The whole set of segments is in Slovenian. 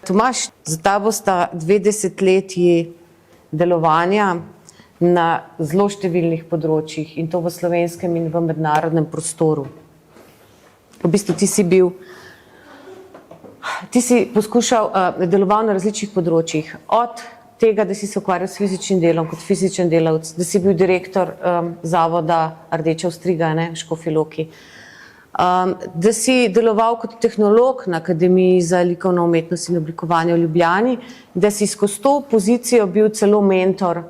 Tomaž, za tabo sta 2 desetletji delovanja na zelo številnih področjih in to v slovenskem in v mednarodnem prostoru. V bistvu ti si poskušal delovati na različnih področjih. Od tega, da si se ukvarjal s fizičnim delom kot fizičen delavec, da si bil direktor zavoda Rdeča ostriga, v Škofji Loki, da si deloval kot tehnolog na Akademiji za likovno umetnost in oblikovanje v Ljubljani, da si skozi to pozicijo bil celo mentor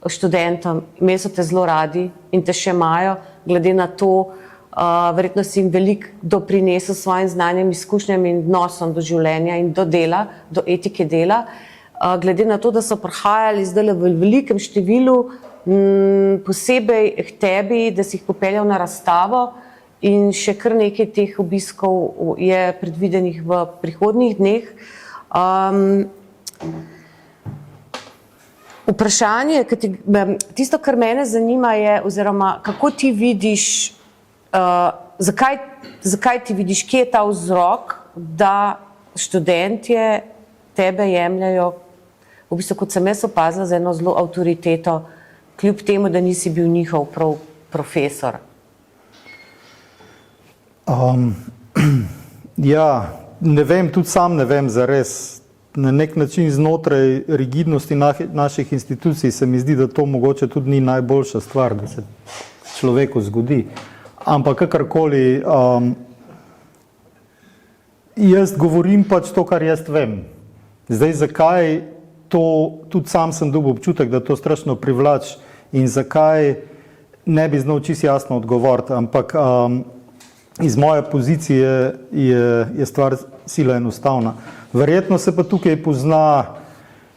študentom, imeli so te zelo radi in te še imajo, glede na to, verjetno si jim veliko doprinesel s svojim znanjem, izkušnjami in odnosom do življenja in do dela, do etike dela. Glede na to, da so prihajali zdaj v velikem številu, posebej k tebi, da si jih popeljal na razstavo in še kar nekaj teh obiskov je predvidenih v prihodnjih dneh. Vprašanje, tisto, kar mene zanima je, oziroma kako ti vidiš, zakaj ti vidiš, kje je ta vzrok, da študentje tebe jemljajo, v bistvu kot sem jaz opazila, za eno zelo avtoriteto, kljub temu, da nisi bil njihov prav profesor. Ja, ne vem, tudi sam ne vem zares. Na nek način znotraj rigidnosti naših institucij se mi zdi, da to mogoče tudi ni najboljša stvar, da se človeku zgodi. Ampak kakorkoli, jaz govorim pač to, kar jaz vem. Zdaj, zakaj to, tudi sam sem dobil občutek, da to strašno privlač in zakaj ne bi znal čisto jasno odgovoriti, ampak iz moje pozicije je stvar sila enostavna. Verjetno se pa tukaj pozna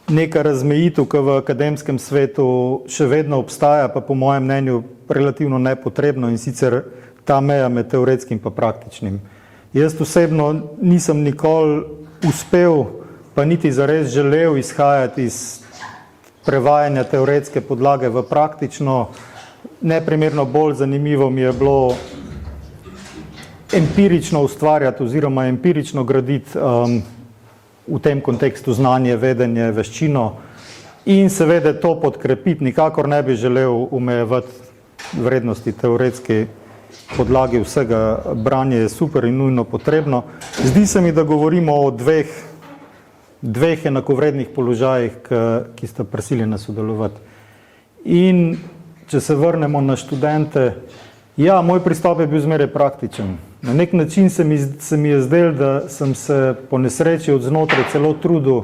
neka razmejitev, ki v akademskem svetu še vedno obstaja, pa po mojem mnenju relativno nepotrebno, in sicer ta meja med teoretskim pa praktičnim. Jaz osebno nisem nikoli uspel, pa niti zares želel izhajati iz prevajanja teoretske podlage v praktično. Neprimerno bolj zanimivo mi je bilo empirično ustvarjati oziroma empirično graditi v tem kontekstu znanje, vedenje, veščino in seveda to podkrepiti. Nikakor ne bi želel omejevati vrednosti teoretske podlage vsega. Branje je super in nujno potrebno. Zdi se mi, da govorimo o dveh enakovrednih položajih, ki sta prisiljena sodelovati. In če se vrnemo na študente, ja, moj pristop je bil zmeraj praktičen. Na nek način se mi je zdel, da sem se po nesreči od znotraj celo trudil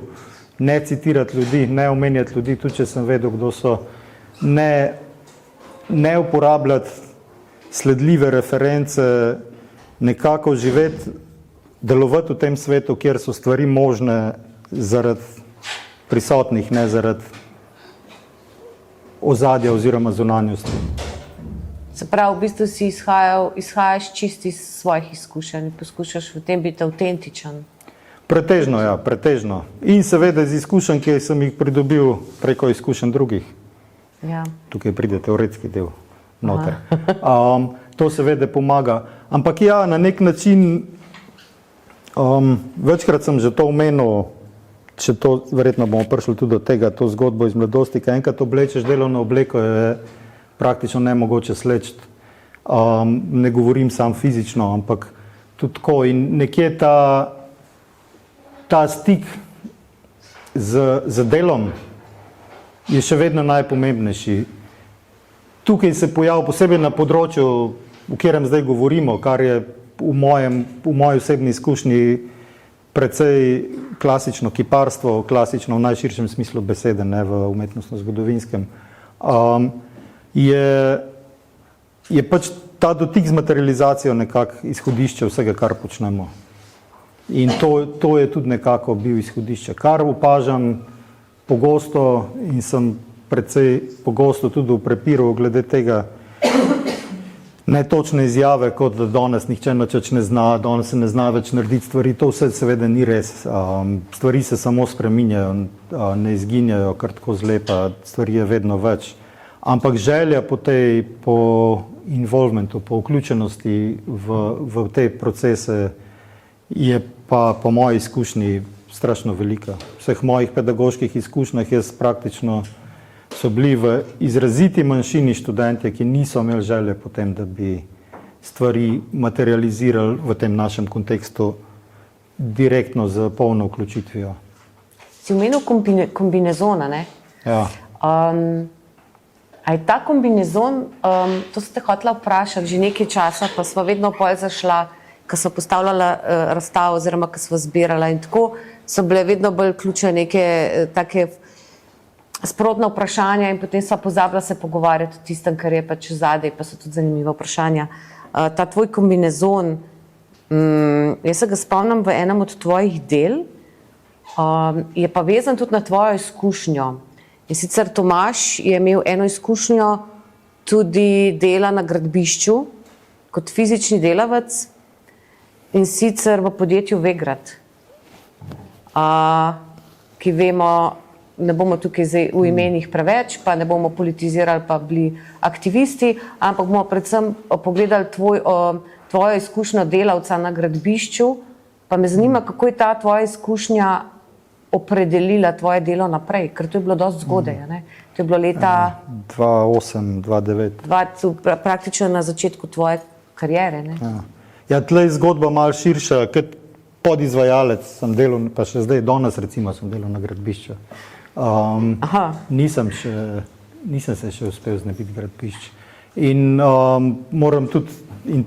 ne citirati ljudi, ne omenjati ljudi, tudi če sem vedel, kdo so, ne uporabljati sledljive reference, nekako živeti, delovati v tem svetu, kjer so stvari možne zaradi prisotnih, ne zaradi ozadja oziroma zunanjosti. Se pravi, v bistvu si izhajaš čisti iz svojih izkušenj, poskušaš v tem biti avtentičen. Pretežno, ja, pretežno. In seveda iz izkušenj, ki sem jih pridobil preko izkušenj drugih. Ja. Tukaj pride teoretski del noter. To seveda pomaga. Ampak ja, na nek način, večkrat sem že to omenil, če to, verjetno bomo prišli tudi do tega, to zgodbo iz mladosti, ko enkrat oblečeš delovno obleko, je praktično nemogoče sleči. Ne govorim sam fizično, ampak tudi tako. In nekje ta stik z delom je še vedno najpomembnejši. Tukaj se pojavlja posebej na področju, o katerem zdaj govorimo, kar je v moji osebni izkušnji precej klasično kiparstvo, klasično v najširšem smislu besede, ne v umetnostno-zgodovinskem. Je pač ta dotik z materializacijo nekako izhodišče vsega, kar počnemo. In to je tudi nekako bil izhodišče. Kar opažam pogosto in sem precej pogosto tudi v prepiru glede tega netočne izjave, kot da danes nihče nič ne zna, danes se ne zna več narediti stvari. To vse seveda ni res. Stvari se samo spreminjajo, ne izginjajo kar tako zlepa, stvari je vedno več. Ampak želja po involvementu, po vključenosti v te procese je pa po moji izkušnji strašno velika. V vseh mojih pedagoških izkušnjah jaz praktično so bili v izraziti manjšini študentje, ki niso imeli želje potem, da bi stvari materializirali v tem našem kontekstu direktno z polno vključitvijo. Si omenil kombinezona, ne? Ja. A je ta kombinezon, to ste hotela vprašati že nekaj časa, pa sva vedno pol zašla, ko sva postavljala razstavo oziroma ko sva zbirala in tako so bile vedno bolj ključne neke take sprotna vprašanja in potem sva pozabila se pogovarjati o tistem, kar je pač zadaj, pa so tudi zanimiva vprašanja. Ta tvoj kombinezon, jaz se ga spomnim v enem od tvojih del, je pa vezan tudi na tvojo izkušnjo. In sicer Tomaž je imel eno izkušnjo tudi dela na gradbišču kot fizični delavec in sicer v podjetju Vegrad, ki vemo, ne bomo tukaj zdaj v imenih preveč, pa ne bomo politizirali pa bili aktivisti, ampak bomo predvsem pogledali tvojo izkušnjo delavca na gradbišču, pa me zanima, kako je ta tvoja izkušnja opredelila tvoje delo naprej, ker to je bilo dosti zgodaj, ne? To je bilo leta 2008, 2009. Praktično na začetku tvoje kariere, ne? Ja, tle je zgodba malo širša, kot podizvajalec sem delal, pa še zdaj, danes recimo sem delal na gradbišču. Nisem se še uspel znebiti gradbišč. In moram tudi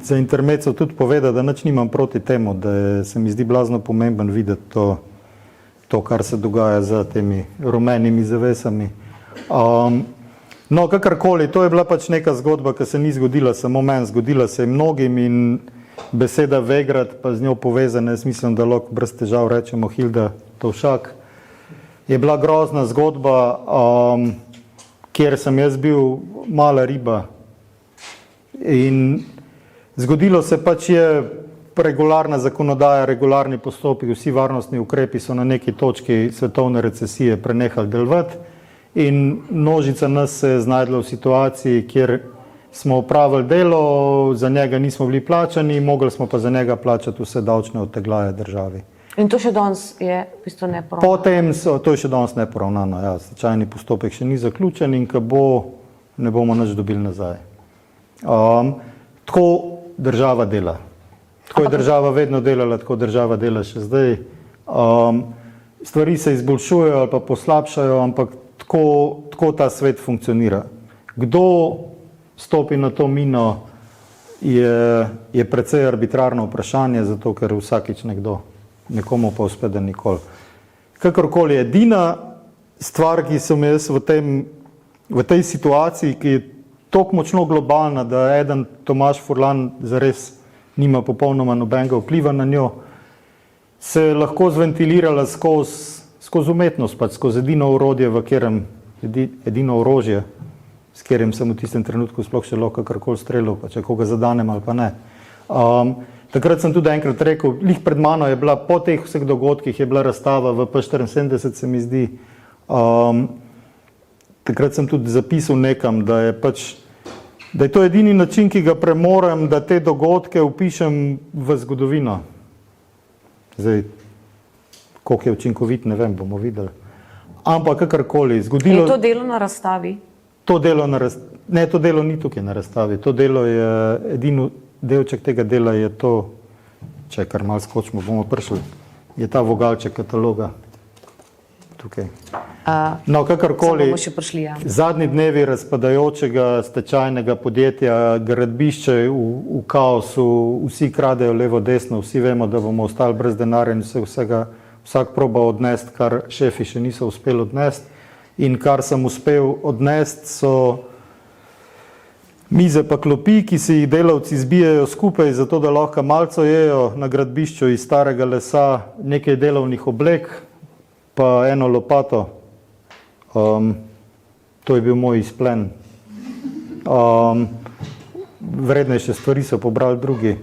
za intermezzo tudi povedati, da nič nimam proti temu, da se mi zdi blazno pomemben videti to, kar se dogaja za temi rumenimi zavesami. No, kakorkoli, to je bila pač neka zgodba, ki se ni zgodila samo meni, zgodila se je mnogim in beseda Vegrad, pa z njo povezane, jaz mislim, da lahko brez težav rečemo Hilda Tovšak, je bila grozna zgodba, kjer sem jaz bil mala riba. In zgodilo se pač je regularna zakonodaja, regularni postopki, vsi varnostni ukrepi so na neki točki svetovne recesije prenehali delovati in množica nas se je znajdla v situaciji, kjer smo opravili delo, za njega nismo bili plačani, mogli smo pa za njega plačati vse davčne odtegljaje državi. In to še danes je v bistvu neporavnano? Potem to je še danes neporavnano, ja, stečajni postopek še ni zaključen in ko bo, ne bomo nič dobili nazaj. Tako država dela. Tako je država vedno delala, tako država dela še zdaj. Stvari se izboljšujejo ali pa poslabšajo, ampak tako ta svet funkcionira. Kdo stopi na to mino, je precej arbitrarno vprašanje, zato ker vsakič nekdo, nekomu pa uspe, da nikoli. Kakorkoli, edina stvar, ki sem jaz v tej situaciji, ki je toliko močno globalna, da eden Tomaž Furlan zares nima popolnoma nobenega vpliva na njo, se je lahko zventilirala skozi umetnost, pač skozi edino orodje, edino orožje, s katerim sem v tistem trenutku sploh še lahko kakorkoli streljal, pa če koga zadanem ali pa ne. Takrat sem tudi enkrat rekel, lih pred mano je bila, po teh vseh dogodkih je bila razstava v P74, se mi zdi. Takrat sem tudi zapisal nekam, da je to edini način, ki ga premorem, da te dogodke vpišem v zgodovino. Zdaj, koliko je učinkovit, ne vem, bomo videli. Ampak kakorkoli, zgodilo... Je to delo na razstavi? To delo ni tukaj na razstavi. To delo je, edini delček tega dela je to, če kar malo skočimo, bomo prišli, je ta vogalček kataloga. Tukaj. No, kakorkoli, zadnji dnevi razpadajočega stečajnega podjetja, gradbišče v kaosu, vsi kradejo levo, desno, vsi vemo, da bomo ostali brez denarja in vsak proba odnesti, kar šefi še niso uspeli odnesti. In kar sem uspel odnesti, so mize pa klopi, ki si jih delavci zbijajo skupaj, zato da lahko malco jejo na gradbišču iz starega lesa, nekaj delovnih oblek, pa eno lopato. To je bil moj izplen. Vrednejše stvari so pobrali drugi.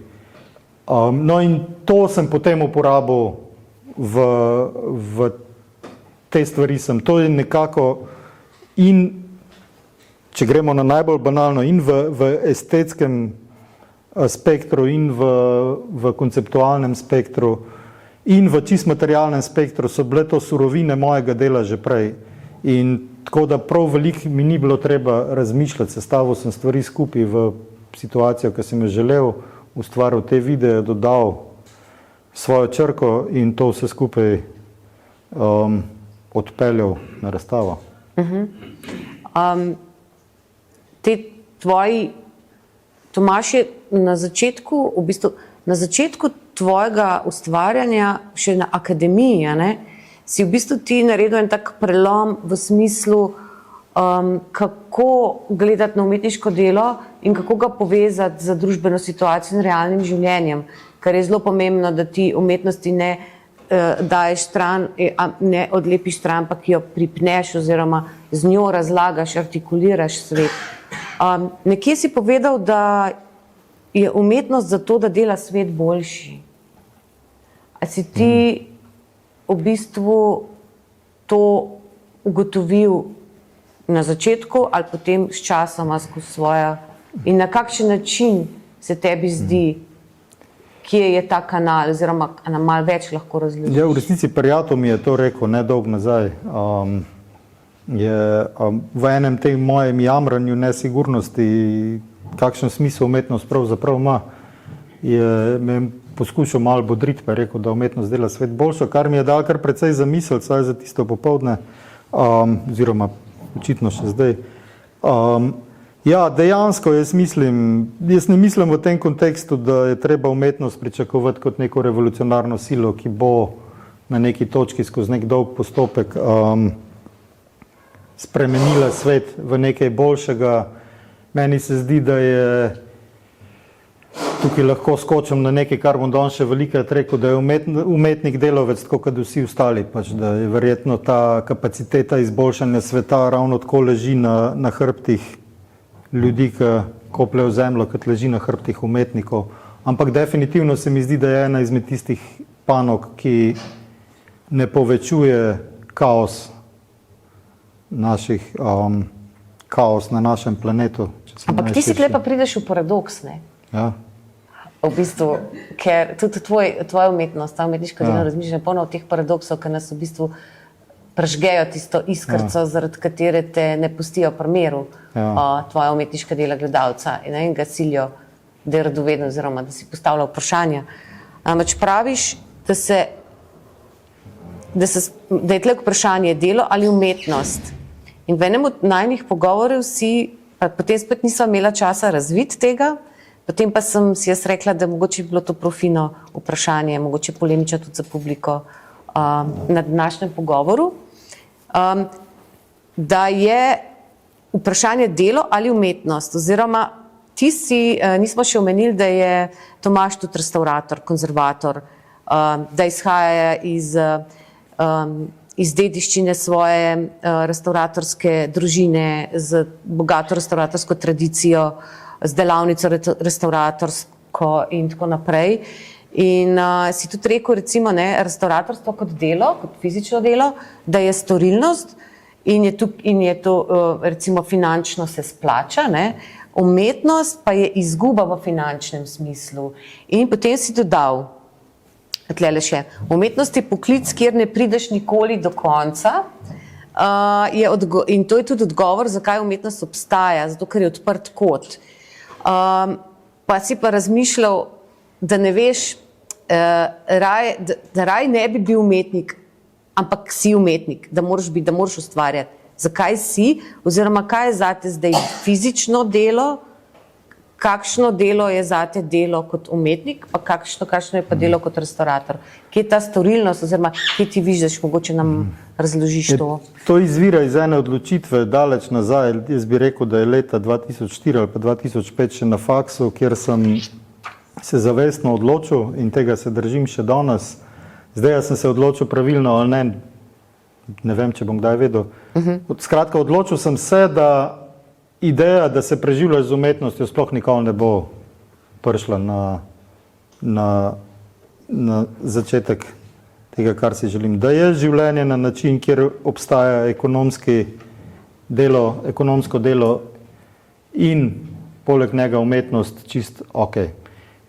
No in to sem potem uporabil v te stvari sem. To je nekako in, če gremo na najbolj banalno, in v estetskem spektru in v konceptualnem spektru in v čist materialnem spektru so bile to surovine mojega dela že prej. In tako da prav veliko mi ni bilo treba razmišljati, sestavil sem stvari skupaj v situacijo, ki sem jo želel, ustvaril te videe, dodal svojo črko in to vse skupaj odpeljal na razstavo. Tomaž je na začetku, v bistvu, na začetku tvojega ustvarjanja, še na akademiji, ne, si v bistvu ti naredil en tak prelom v smislu, kako gledati na umetniško delo in kako ga povezati z družbeno situacijo in realnim življenjem, kar je zelo pomembno, da ti umetnosti ne daješ stran, ne odlepiš stran, ampak jo pripneš oziroma z njo razlagaš, artikuliraš svet. Nekje si povedal, da je umetnost zato, da dela svet boljši. A si ti v bistvu to ugotovil na začetku ali potem s časoma skozi svoja in na kakšen način se tebi zdi, kje je ta kanal oziroma na malo več lahko razložiš? Ja, v resnici prijatelj mi je to rekel nedolgo nazaj. V enem tem mojem jamranju nesigurnosti, kakšen smisel umetnost pravzaprav ima, me poskušal malo bodriti, pa je rekel, da umetnost dela svet boljšo, kar mi je dal kar precej zamisliti, saj za tisto popoldne, oziroma očitno še zdaj. Ja, dejansko jaz ne mislim v tem kontekstu, da je treba umetnost pričakovati kot neko revolucionarno silo, ki bo na neki točki skozi nek dolg postopek spremenila svet v nekaj boljšega. Meni se zdi, da je tukaj lahko skočim na nekaj, kar bom danes še velikokrat rekel, da je umetnik delavec tako kot vsi ostali, pač, da je verjetno ta kapaciteta izboljšanja sveta ravno tako leži na hrbtih ljudi, ki kopljejo zemljo, kot leži na hrbtih umetnikov. Ampak definitivno se mi zdi, da je ena izmed tistih panog, ki ne povečuje kaos na našem planetu. Ampak ti si tukaj pa prideš v paradoks, ne? Ja. V bistvu, ker tudi tvoja umetnost, ta umetniška delo razmišlja polno o teh paradoksov, ki nas v bistvu prežgejo tisto iskrco, zaradi katere te ne pustijo pri miru tvoja umetniška dela gledalca in ga silijo, da je radoveden oziroma da si postavlja vprašanja. Namreč praviš, da je tle vprašanje delo ali umetnost. In v enem od najnih pogovorov potem spet nisva imela časa razviti tega, potem pa sem si jaz rekla, da mogoče bi bilo to profino vprašanje, mogoče polemiča tudi za publiko na današnjem pogovoru, da je vprašanje delo ali umetnost, oziroma nismo še omenili, da je Tomaž tudi restaurator, konzervator, da izhaja iz dediščine svoje restauratorske družine z bogato restauratorsko tradicijo, z delavnico restauratorsko in tako naprej. In si tudi rekel, recimo, restauratorstvo kot delo, kot fizično delo, da je storilnost in je to recimo finančno se splača, ne? Umetnost pa je izguba v finančnem smislu. In potem si dodal, še, umetnost je poklic, kjer ne prideš nikoli do konca, in to je tudi odgovor, zakaj umetnost obstaja, zato ker je odprt kot. Pa si pa razmišljal, da ne veš, da raj ne bi bil umetnik, ampak si umetnik, da moraš ustvarjati. Zakaj si, oziroma kaj je zate zdaj fizično delo, kakšno delo je zate delo kot umetnik, pa kakšno je pa delo kot restaurator. Kje je ta storilnost, oziroma kje ti vidiš, mogoče nam razložiš to? To izvira iz ene odločitve daleč nazaj. Jaz bi rekel, da je leta 2004 ali pa 2005 še na faksu, kjer sem se zavestno odločil in tega se držim še danes. Zdaj sem se odločil pravilno ali ne vem, če bom kdaj vedel. Skratka, odločil sem se, da ideja, da se preživljaš z umetnostjo, sploh nikoli ne bo prišla na začetek tega, kar si želim. Da je življenje na način, kjer obstaja ekonomsko delo in poleg njega umetnost čist ok.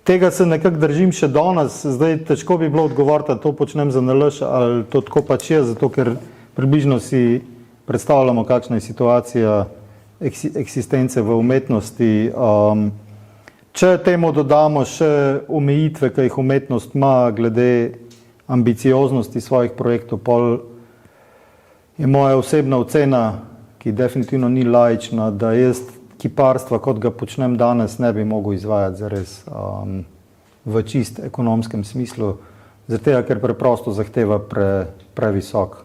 Tega se nekako držim še danes, zdaj težko bi bilo odgovoriti, da to počnem za nalaž ali to tako pač je, zato ker približno si predstavljamo, kakšna je situacija eksistence v umetnosti. Če temu dodamo še omejitve, ki jih umetnost ima glede ambicioznosti svojih projektov, pol je moja osebna ocena, ki definitivno ni laična, da jaz kiparstva, kot ga počnem danes, ne bi mogel izvajati zares v čist ekonomskem smislu, zato ker preprosto zahteva previsok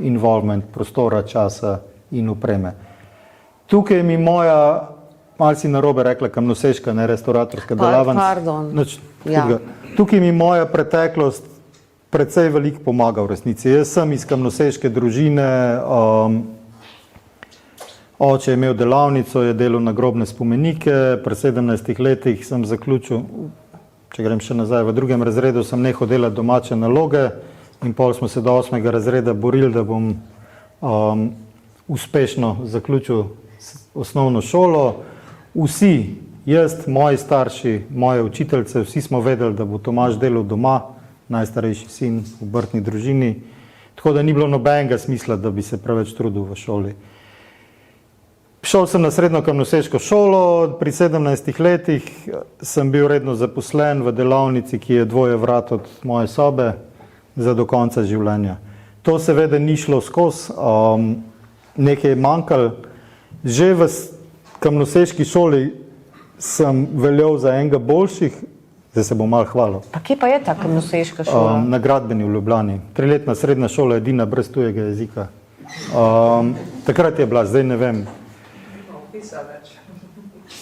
involvement prostora, časa in opreme. Tukaj mi moja, malo si narobe rekla, kamnoseška, ne restauratorska delavnica. Pardon. Tukaj mi moja preteklost precej veliko pomaga v resnici. Jaz sem iz kamnoseške družine, oče je imel delavnico, je delal na grobne spomenike, pri 17 letih sem zaključil, če grem še nazaj, v 2. razredu sem nehal delati domače naloge in pol smo se do 8. razreda borili, da bom uspešno zaključil osnovno šolo. Vsi, jaz, moji starši, moje učiteljice, vsi smo vedeli, da bo Tomaž delal doma, najstarejši sin v obrtni družini, tako da ni bilo nobenega smisla, da bi se preveč trudil v šoli. Šel sem na srednjo kamnoseško šolo, pri 17 letih sem bil redno zaposlen v delavnici, ki je 2 vrat od moje sobe, za do konca življenja. To seveda ni šlo skozi, nekaj je manjkalo. Že v kamnoseški šoli sem veljal za enega boljših, zdaj se bom malo hvalil. Pa kje pa je ta kamnoseška šola? Na Gradbeni v Ljubljani. 3-letna srednja šola, edina brez tujega jezika. Takrat je bila, zdaj ne vem.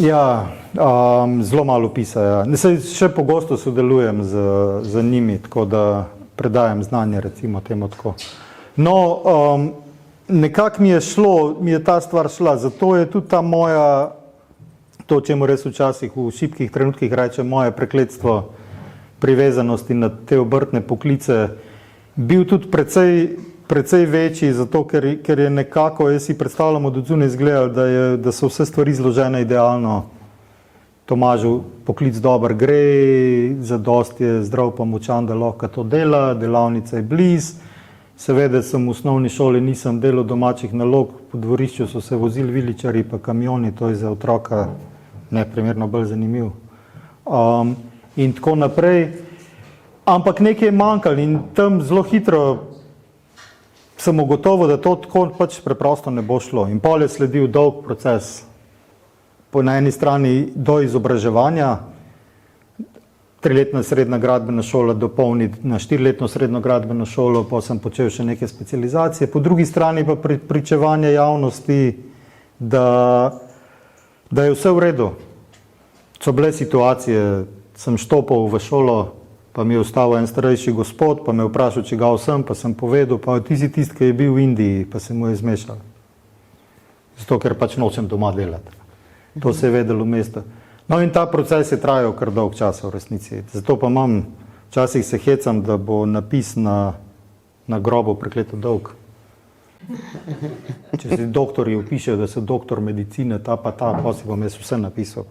Ja, zelo malo pisa, ja. Še pogosto sodelujem z njimi, tako da predajam znanje, recimo temu tako. No, nekako mi je šlo, mi je ta stvar šla, zato je tudi ta moja, to, čemu res včasih v šibkih trenutkih rečem, moje prekletstvo privezanosti na te obrtne poklice, bil tudi precej večji, zato ker je nekako, jaz si predstavljam od odzune izgledal, da so vse stvari zložene idealno. Tomažu poklic dober gre, zadost je zdrav pa močan, da lahko to dela, delavnica je bliz. Seveda sem v osnovni šoli nisem delal domačih nalog, po dvorišču so se vozili viličarji pa kamioni, to je za otroka neprimerno bolj zanimiv. In tako naprej. Ampak nekaj je manjkalo in tam zelo hitro sem ugotovil, da to tako pač preprosto ne bo šlo. In pol je sledil dolg proces. Po eni strani do izobraževanja, 3-letna srednja gradbena šola dopolni na 4-letno srednjo gradbeno šolo, pa sem počel še neke specializacije. Po drugi strani pa pričevanje javnosti, da je vse v redu. So bile situacije, sem štopal v šolo, pa mi je ostal en starejši gospod, pa me je vprašal, če ga sem, pa sem povedal, pa ti si tisti, ki je bil v Indiji, pa se mu je zmešal. Zato, ker pač nočem doma delati. To se je vedelo v mestu. No in ta proces je trajal kar dolg časa v resnici. Zato pa včasih se hecam, da bo napis na grobu prekleto dolg. Če si doktorji vpišejo, da so doktor medicine, ta pa ta, pa si bom jaz vse napisal.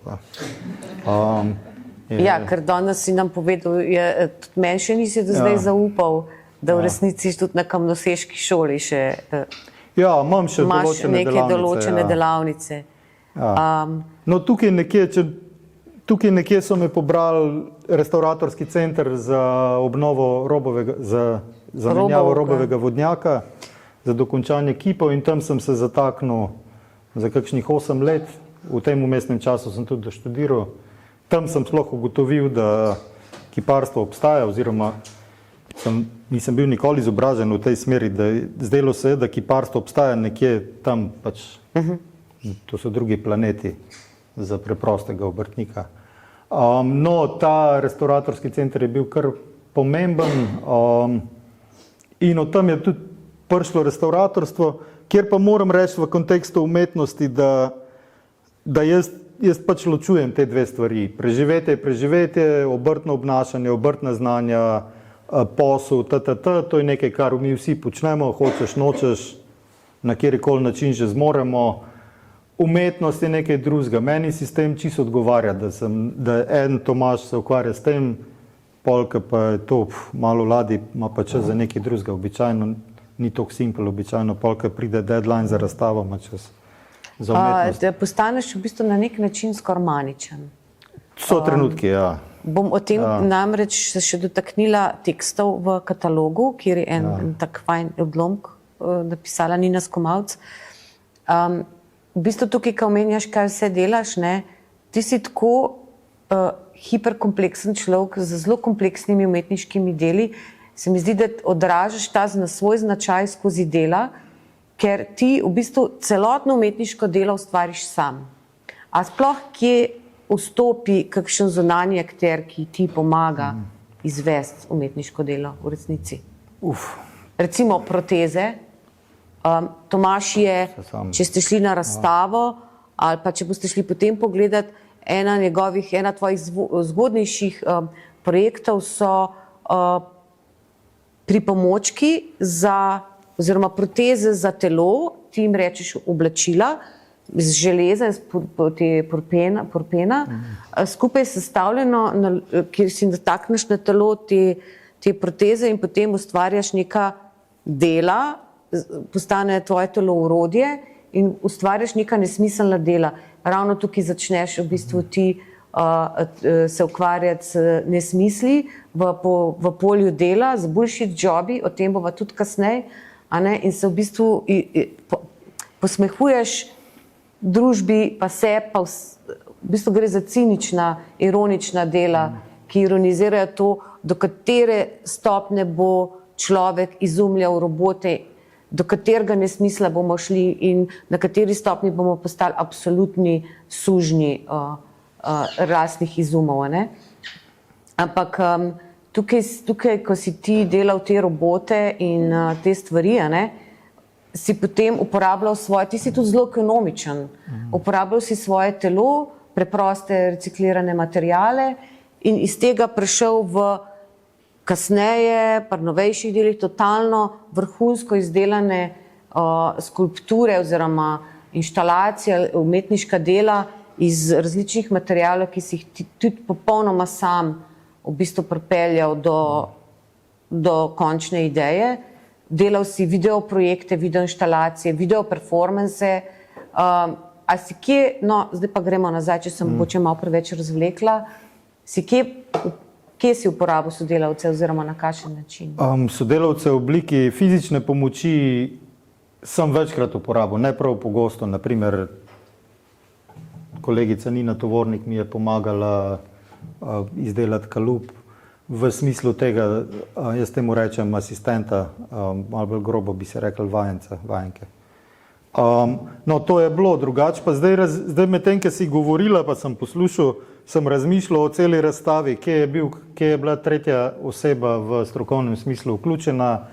Ja, ker danes si nam povedal, tudi meni še nisi do zdaj zaupal, da v resnici tudi na kamnoseški šoli še imaš neke določene delavnice. No, tukaj nekje so me pobrali restauratorski center za obnovo za menjavo robovega vodnjaka, za dokončanje kipov in tam sem se zataknil za kakšnih 8 let. V tem vmesnem času sem tudi doštudiral. Tam sem sploh ugotovil, da kiparstvo obstaja, oziroma nisem bil nikoli izobražen v tej smeri, da zdelo se je, da kiparstvo obstaja nekje tam pač. To so drugi planeti za preprostega obrtnika. No, ta restauratorski center je bil kar pomemben in od tam je tudi prišlo restauratorstvo, kjer pa moram reči v kontekstu umetnosti, da jaz pač ločujem te dve stvari. Preživetje je preživetje, obrtno obnašanje, obrtna znanja, posel, to je nekaj, kar mi vsi počnemo, hočeš, nočeš, na kjerikoli način že zmoremo. umetnost je nekaj drugega. Meni sistem čisto odgovarja, da en Tomaž se ukvarja s tem, polka pa je to malo vladi, ima pa čas za nekaj drugega. Običajno ni tako simpel, običajno polka pride deadline za razstavo, ima čas za umetnost. Da postaneš v bistvu na nek način skoraj maničen. So trenutki, ja. Bom o tem namreč se še dotaknila tekstov v katalogu, kjer je en tak fajn odlomek napisala Nina Skomalc. V bistvu tukaj, ko omenjaš, kaj vse delaš, ne, ti si tako hiperkompleksen človek z zelo kompleksnimi umetniškimi deli, se mi zdi, da odražaš ta na svoj značaj skozi dela, ker ti v bistvu celotno umetniško delo ustvariš sam. A sploh kje vstopi kakšen zunanji akter, ki ti pomaga izvesti umetniško delo v resnici? Recimo proteze. Tomaž je, če ste šli na razstavo ali pa če boste šli potem pogledat, ena tvojih zgodnejših projektov so pripomočki oziroma proteze za telo, ti jim rečeš oblačila, iz železa, iz porpena, skupaj sestavljeno, kjer si natakneš na telo te proteze in potem ustvarjaš neka dela, postane tvoje telo orodje in ustvarjaš neka nesmiselna dela. Ravno tukaj začneš v bistvu ti se ukvarjati s nesmisli v polju dela, z bullshit jobi, o tem bova tudi kasneje, in se v bistvu posmehuješ družbi, pa se, pa v bistvu gre za cinična, ironična dela, ki ironizirajo to, do katere stopne bo človek izumljal robote, do katerega nesmisla bomo šli in na kateri stopni bomo postali absolutni sužnji rasnih izumov. Ne? Ampak tukaj, ko si ti delal te robote in te stvari, si potem uporabljal ti si tudi zelo ekonomičen, uporabljal si svoje telo, preproste reciklirane materijale in iz tega prišel v kasneje, pri novejših delih, totalno vrhunsko izdelane skulpture oziroma inštalacije, umetniška dela iz različnih materijalov, ki si jih tudi popolnoma sam v bistvu pripeljal do končne ideje. Delal si videoprojekte, videoinštalacije, videoperformance. A si kje, no zdaj pa gremo nazaj, če sem mogoče malo preveč razvlekla, si kje si uporabil sodelavce oziroma na kakšen način? Sodelavce v obliki fizične pomoči sem večkrat uporabil, ne prav pogosto. Naprimer, kolegica Nina Tovornik mi je pomagala izdelati kalup v smislu tega, jaz temu rečem asistenta, malo bolj grobo bi se rekel vajenke. No, to je bilo drugače, pa zdaj medtem, ko si govorila, pa sem poslušal, sem razmišljal o celi razstavi, kje je bila tretja oseba v strokovnem smislu vključena.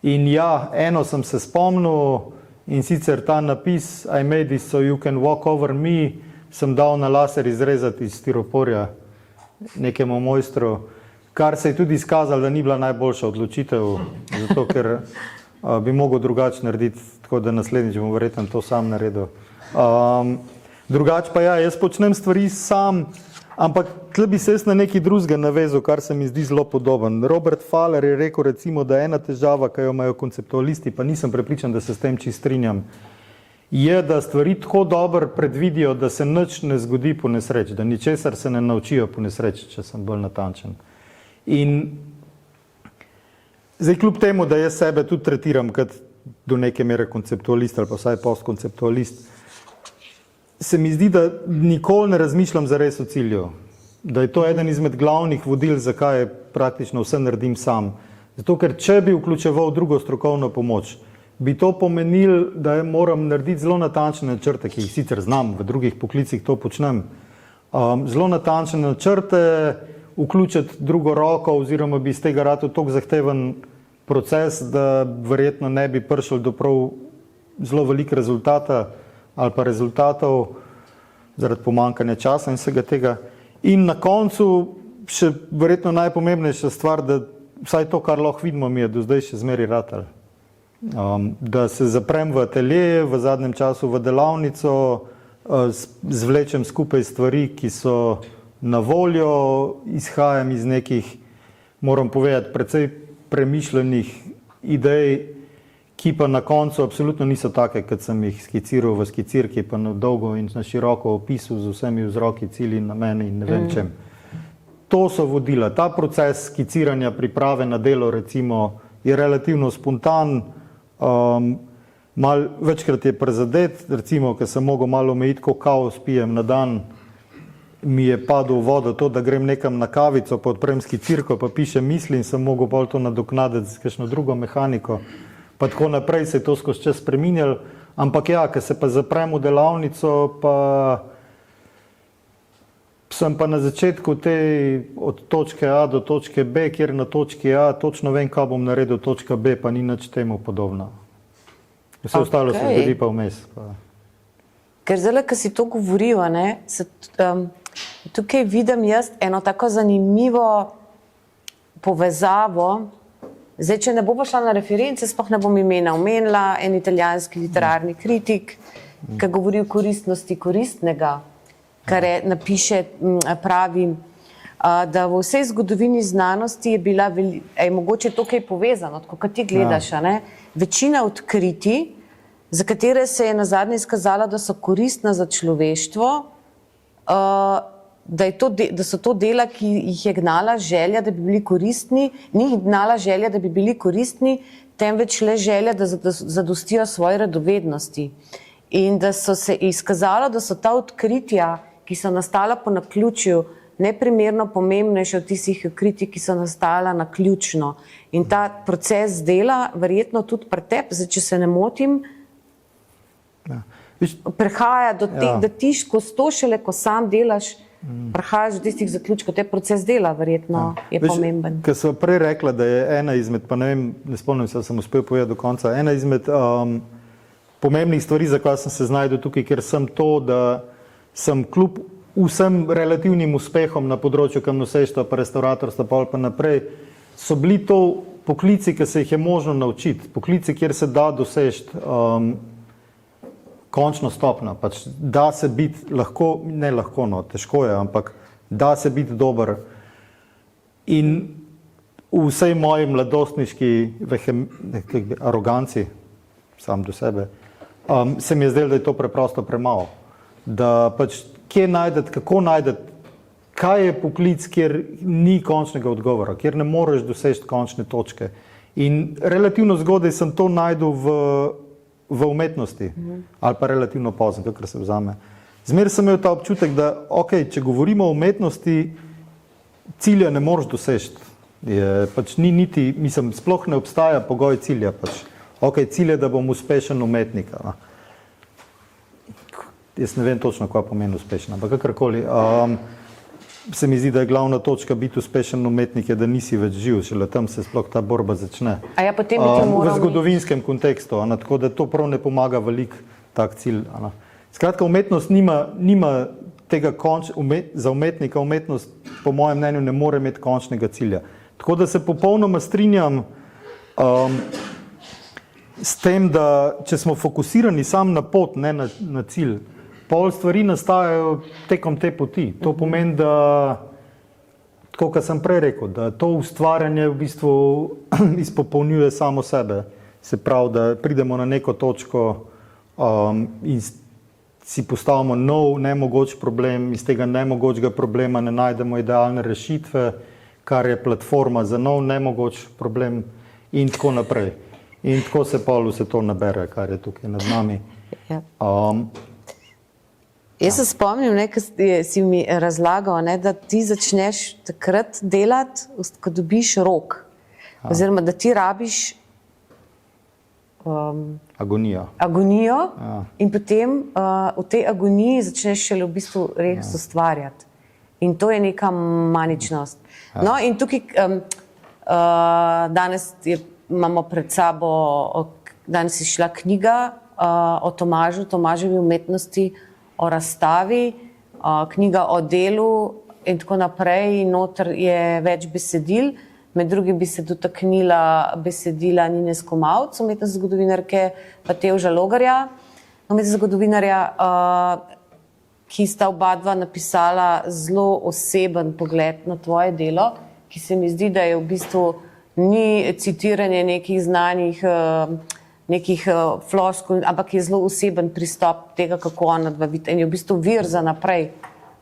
In ja, eno sem se spomnil, in sicer ta napis I made this so you can walk over me sem dal na laser izrezati iz stiroporja nekemu mojstru, kar se je tudi izkazalo, da ni bila najboljša odločitev, zato ker bi mogel drugače narediti, tako da naslednjič bom verjetno to sam naredil. Drugače pa ja, jaz počnem stvari sam, ampak tle bi se jaz na nekaj drugega navezal, kar se mi zdi zelo podoben. Robert Fowler je rekel recimo, da ena težava, ki jo imajo konceptualisti, pa nisem prepričan, da se s tem čisto strinjam, je, da stvari tako dobro predvidijo, da se nič ne zgodi po nesreči, da ničesar se ne naučijo po nesreči, če sem bolj natančen. In zdaj kljub temu, da jaz sebe tudi tretiram kot do neke mere konceptualist ali pa vsaj postkonceptualist, se mi zdi, da nikoli ne razmišljam zares o cilju. Da je to eden izmed glavnih vodil, zakaj praktično vse naredim sam. Zato, ker če bi vključeval drugo strokovno pomoč, bi to pomenilo, da moram narediti zelo natančne načrte, ki jih sicer znam, v drugih poklicih to počnem. Zelo natančne načrte, vključiti drugo roko oziroma bi iz tega ratal toliko zahteven proces, da verjetno ne bi prišel do prav zelo veliko rezultata ali pa rezultatov zaradi pomanjkanja časa in vsega tega. In na koncu še verjetno najpomembnejša stvar, da vsaj to, kar lahko vidimo, mi je do zdaj še zmeri ratalo. Da se zaprem v atelje, v zadnjem času v delavnico, zvlečem skupaj stvari, ki so na voljo, izhajam iz nekih, moram povedati, precej premišljenih idej, ki pa na koncu absolutno niso take, kot sem jih skiciral v skicirki, pa na dolgo in na široko opisal z vsemi vzroki, cilji, nameni in ne vem čem. To so vodila. Ta proces skiciranja priprave na delo recimo je relativno spontan, večkrat je prezadet, recimo, ker sem mogel malo omejiti, ko kavo spijem na dan, mi je padel v vodo to, da grem nekam na kavico, pa odprem skicirko, pa pišem misli in sem mogel bolj to nadoknaditi z kakšno drugo mehaniko. Pa tako naprej se je to skozi čas spreminjalo, ampak ja, ker se pa zaprem v delavnico, pa sem pa na začetku od točke A do točke B, kjer na točki A točno vem, kaj bom naredil, točka B pa ni nič temu podobno. Vse ostalo se zgodi pa vmes. Ker zdaj, ko si to govoril, tukaj vidim jaz eno tako zanimivo povezavo. Zdaj, če ne bo šla na reference, sploh ne bom imena omenila, en italijanski literarni kritik, ki govori o koristnosti koristnega, kar napiše, pravi, da v vsej zgodovini znanosti je mogoče to kaj povezano, tako kot ti gledaš, večina odkritij, za katere se je nazadnje izkazalo, da so koristna za človeštvo, da so to dela, ki jih je gnala želja, da bi bili koristni, ni jih gnala želja, da bi bili koristni, temveč le želja, da zadostijo svoje radovednosti. In da so se izkazalo, da so ta odkritja, ki so nastala po naključju, neprimerno pomembnejše od tistih odkritij, ki so nastala naključno. In ta proces dela, verjetno tudi pri tebi, zdaj, če se ne motim, prehaja do teh, da ti skozi to šele, ko sam delaš, prehajaš do tistih zaključkov, te proces dela verjetno je pomemben. Ker so prej rekla, da je ena izmed, pa ne vem, ne spomnim se, da sem uspel povedati do konca, ena izmed pomembnih stvari, za kaj sem se znajdel tukaj, ker sem to, da sem kljub vsem relativnim uspehom na področju kamnoseštva, pa restauratorstva, pa naprej, so bili to poklici, ki se jih je možno naučiti, poklici, kjer se da doseči končno stopnjo, pač da se biti lahko, ne lahko, no, težko je, ampak da se biti dober. In v vsej moji mladostniški aroganci, sam do sebe, se mi je zdelo, da je to preprosto premalo. Da pač kje najdete, kako najdete, kaj je poklic, kjer ni končnega odgovora, kjer ne moreš doseči končne točke. In relativno zgodaj sem to najdel v umetnosti, ali pa relativno pozno, kakor se vzame. Zmeraj sem imel ta občutek, da če govorimo o umetnosti, cilja ne moreš doseči. Pač ni niti, mislim, sploh ne obstaja pogoj cilja. Pač. Cilj je, da bom uspešen umetnik. Jaz ne vem točno, kaj pomeni uspešen, ampak kakorkoli. Se mi zdi, da je glavna točka biti uspešen umetnik, je, da nisi več živ, šele tam se sploh ta borba začne. V zgodovinskem kontekstu, tako da to prav ne pomaga velik tak cilj. Skratka, umetnost nima tega za umetnika umetnost, po mojem mnenju, ne more imeti končnega cilja. Tako da se popolnoma strinjam s tem, da če smo fokusirani sam na pot, ne na cilj, pol stvari nastajajo tekom te poti. To pomeni, da, tako kot sem prej rekel, da to ustvarjanje v bistvu izpopolnjuje samo sebe. Se pravi, da pridemo na neko točko in si postavimo nov, nemogoč problem, iz tega nemogočega problema ne najdemo idealne rešitve, kar je platforma za nov nemogoč problem in tako naprej. In tako se pol vse to nabere, kar je tukaj nad nami. Jaz se spomnim, ko si mi razlagal, da ti začneš takrat delati, ko dobiš rok. Oziroma, da ti rabiš agonijo in potem v tej agoniji začneš šele v bistvu res ustvarjati. In to je neka maničnost. No, in tukaj danes imamo pred sabo, danes je šla knjiga o Tomaževi umetnosti, o razstavi, knjiga o delu in tako naprej. Noter je več besedil, med drugim bi se dotaknila besedila Nine Skomavc, umetnostne zgodovinarke, pa Tevža Logarja, umetnostnega zgodovinarja. ki sta oba dva napisala zelo oseben pogled na tvoje delo, ki se mi zdi, da je v bistvu ni citiranje nekih znanih nekih floskul, ampak je zelo oseben pristop tega, kako ona dva vidi. In je v bistvu vir za naprej,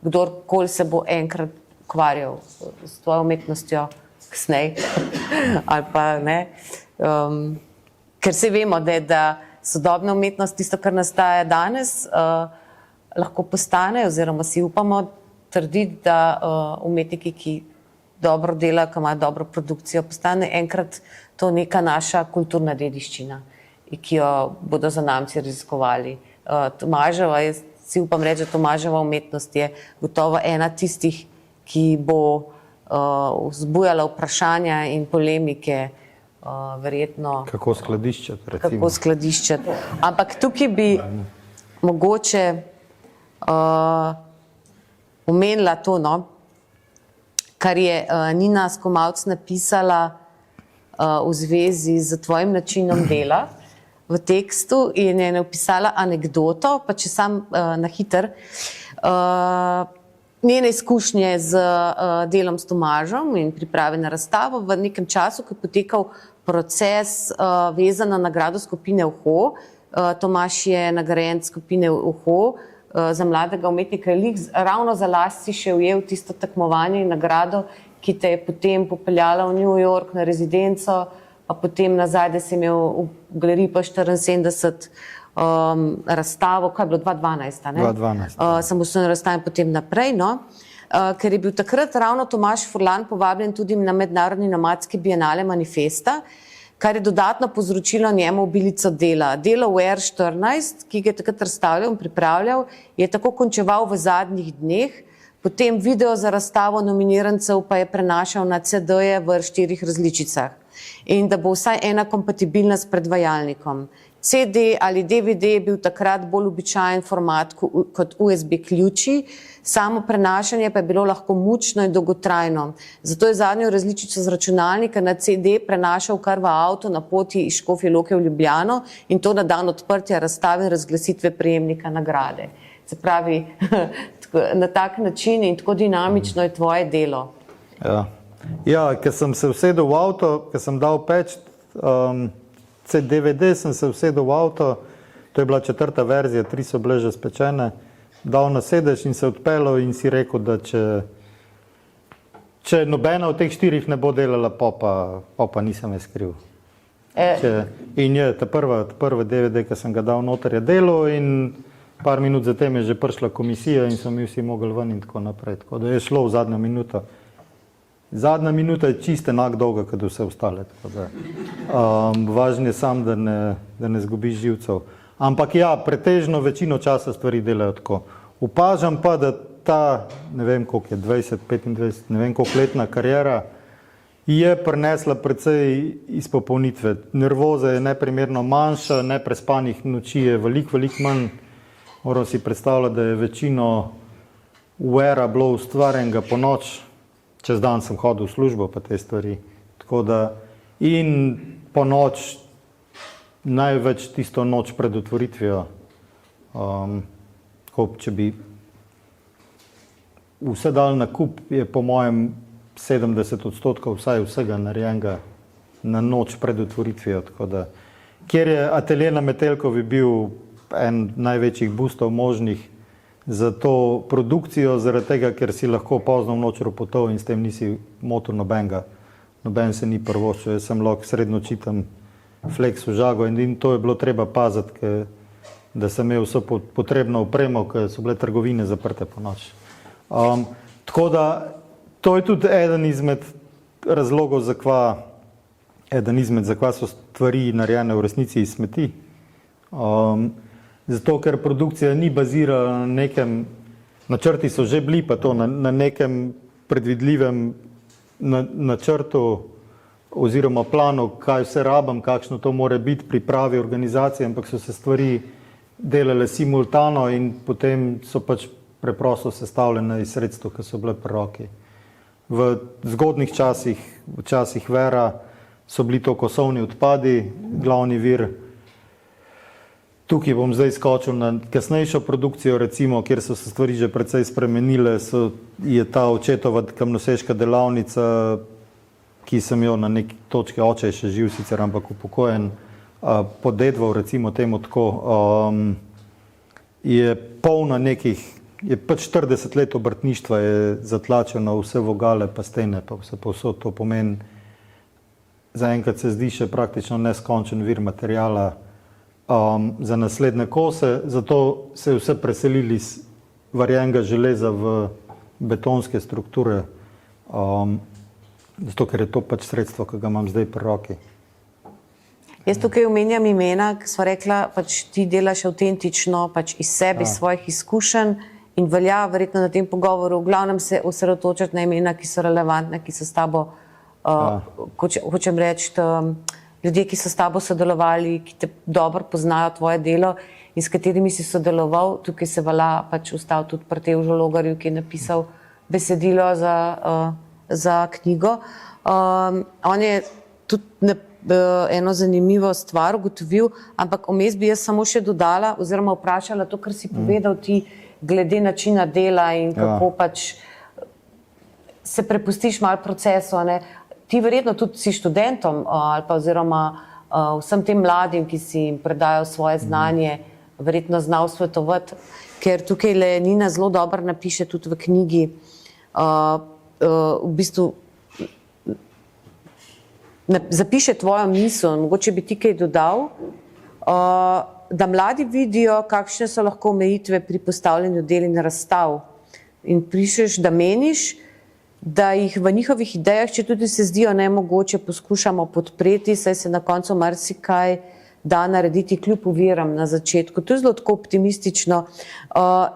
kdorkoli se bo enkrat ukvarjal s tvojo umetnostjo kasneje. Ali pa ne. Ker se vemo, da sodobna umetnost, tisto, kar nastaja danes, lahko postane, oziroma si upamo trditi, da umetniki, ki dobro delajo, ki imajo dobro produkcijo, postane enkrat to neka naša kulturna dediščina, ki jo bodo zanamci raziskovali. Tomaževa, jaz si upam reči, da Tomaževa umetnost je gotovo ena tistih, ki bo vzbujala vprašanja in polemike, verjetno. Kako skladiščati, recimo. Kako skladiščati. Ampak tukaj bi mogoče omenila to, no, kar je Nina Skomalc napisala v zvezi z tvojim načinom dela v tekstu in je napisala anekdoto, pa če sam na hiter, njene izkušnje z delom s Tomažem in priprave na razstavo v nekem času, ko je potekal proces vezan na nagrado skupine UHO. Tomaž je nagrajen skupine UHO za mladega umetnika. Ravno za las si še ujel tisto tekmovanje in nagrado, ki te je potem popeljala v New York na rezidenco, pa potem nazaj, da si imel v galeriji pa 74 razstavo, kaj je bilo 2012, ne? 2012. Samostojno razstavo in potem naprej, no. Ker je bil takrat ravno Tomaž Furlan povabljen tudi na mednarodni nomadski bienale Manifesta, kar je dodatno povzročilo njemu obilico dela. Delo v R14, ki ga je takrat razstavljal in pripravljal, je tako končeval v zadnjih dneh, potem video za razstavo nominirancev pa je prenašal na CD-je v R4 različicah. In da bo vsaj ena kompatibilna s predvajalnikom. CD ali DVD je bil takrat bolj običajen format kot USB ključi, samo prenašanje pa je bilo lahko mučno in dolgotrajno. Zato je zadnjo različico z računalnika na CD prenašal kar v avto na poti iz Škofje Loke v Ljubljano in to na dan odprtja razstave in razglasitve prejemnika nagrade. Se pravi, na tak način in tako dinamično je tvoje delo. Ja, ker sem se usedel v avto, ker sem dal peč DVD, sem se usedel v avto, to je bila 4. verzija, 3 so bile že spečene, dal na sedež in se odpeljal in si rekel, da če nobena od teh 4 ne bo delala, pa nisem je skril. In je, ta prva DVD, ki sem ga dal noter, je delal in par minut zatem je že prišla komisija in so mi vsi mogli ven in tako naprej. Tako da je šlo v zadnjo minuto. Zadnja minuta je čiste enak dolga, kot vse ostale. Važno je sam, da ne zgubiš živcev. Ampak ja, pretežno večino časa stvari delajo tako. Opažam pa, da ta, ne vem koliko je, 20, 25, ne vem koliko letna karijera, je prinesla precej izpopolnitve. Nervoza je neprimerno manjša, neprespanih noči je veliko manj. Moram si predstavljati, da je večino uvera bilo ustvarjenega po noč. Čez dan sem hodil v službo pa te stvari. Tako da in po noč, največ tisto noč pred otvoritvijo, če bi vse dal na kup, je po mojem 70% vsaj vsega narejenega na noč pred otvoritvijo. Tako da, kjer je atelje na Metelkovi bil en največjih boostov možnih za to produkcijo, zaradi tega, ker si lahko pozno v noč ropotal in s tem nisi motil nobenega. Noben se ni prvoščil, jaz sem lahko srednjo čitam Flex v žago in to je bilo treba paziti, da sem imel vso potrebno opremo, ker so bile trgovine zaprte po noč. Tako da, to je tudi eden izmed razlogov, zakaj so stvari narejene v resnici iz smeti. Zato, ker produkcija ni bazirala na nekem, načrti so že bili pa to, na nekem predvidljivem načrtu oziroma planu, kaj vse rabim, kakšno to more biti pri pravi organizaciji, ampak so se stvari delale simultano in potem so pač preprosto sestavljene iz sredstev, ki so bile pri roki. V zgodnih časih, v časih Vera, so bili to kosovni odpadi, glavni vir Tukaj bom zdaj skočil na kasnejšo produkcijo, recimo, kjer so se stvari že precej spremenile, je ta očetova kamnoseška delavnica, ki sem jo na neki točki, oče je še živ sicer, ampak upokojen, podedval, recimo temu tako, je polna nekih, je pač 40 let obrtništva je zatlačeno vse vogale pa stene, pa vse povsod. To pomeni, zaenkrat se zdi še praktično neskončen vir materijala za naslednje kose, zato se je vse preselili iz varjenega železa v betonske strukture, zato ker je to pač sredstvo, ki ga imam zdaj pri roki. Jaz tukaj omenjam imena, ki sva rekla, pač ti delaš avtentično, pač iz sebe, iz svojih izkušenj in velja verjetno na tem pogovoru v glavnem se osredotočati na imena, ki so relevantne, ki so s tabo, hočem reči, ljudje, ki so s tabo sodelovali, ki te dobro poznajo tvoje delo in s katerimi si sodeloval. Tukaj se velja pač ostal tudi pri Tevžu Logarju, ki je napisal besedilo za knjigo. On je tudi eno zanimivo stvar ugotovil, ampak vmes bi jaz samo še dodala oziroma vprašala to, kar si povedal ti glede načina dela in kako pač se prepustiš malo procesu, ne. Ti verjetno tudi si študentom ali pa oziroma vsem tem mladim, ki si jim predajo svoje znanje, verjetno znal svetovati, ker tukaj Nina zelo dobro napiše tudi v knjigi, v bistvu zapiše tvojo misel, mogoče bi ti kaj dodal, da mladi vidijo, kakšne so lahko omejitve pri postavljanju del in razstav. In pišeš, da meniš, da jih v njihovih idejah, če tudi se zdijo nemogoče, poskušamo podpreti, saj se na koncu marsikaj da narediti kljub oviram na začetku. To je zelo tako optimistično,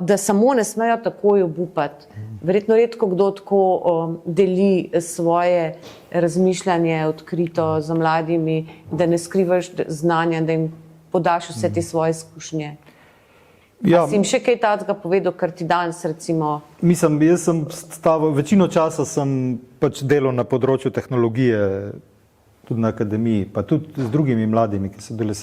da samo ne smejo takoj obupati. Verjetno redko kdo tako deli svoje razmišljanje odkrito z mladimi, da ne skrivaš znanja, da jim podaš vse te svoje izkušnje. Ja, si jim še kaj takega povedal, kar ti danes recimo? Mislim, jaz sem večino časa sem pač delal na področju tehnologije, tudi na akademiji, pa tudi z drugimi mladimi, ki so delali.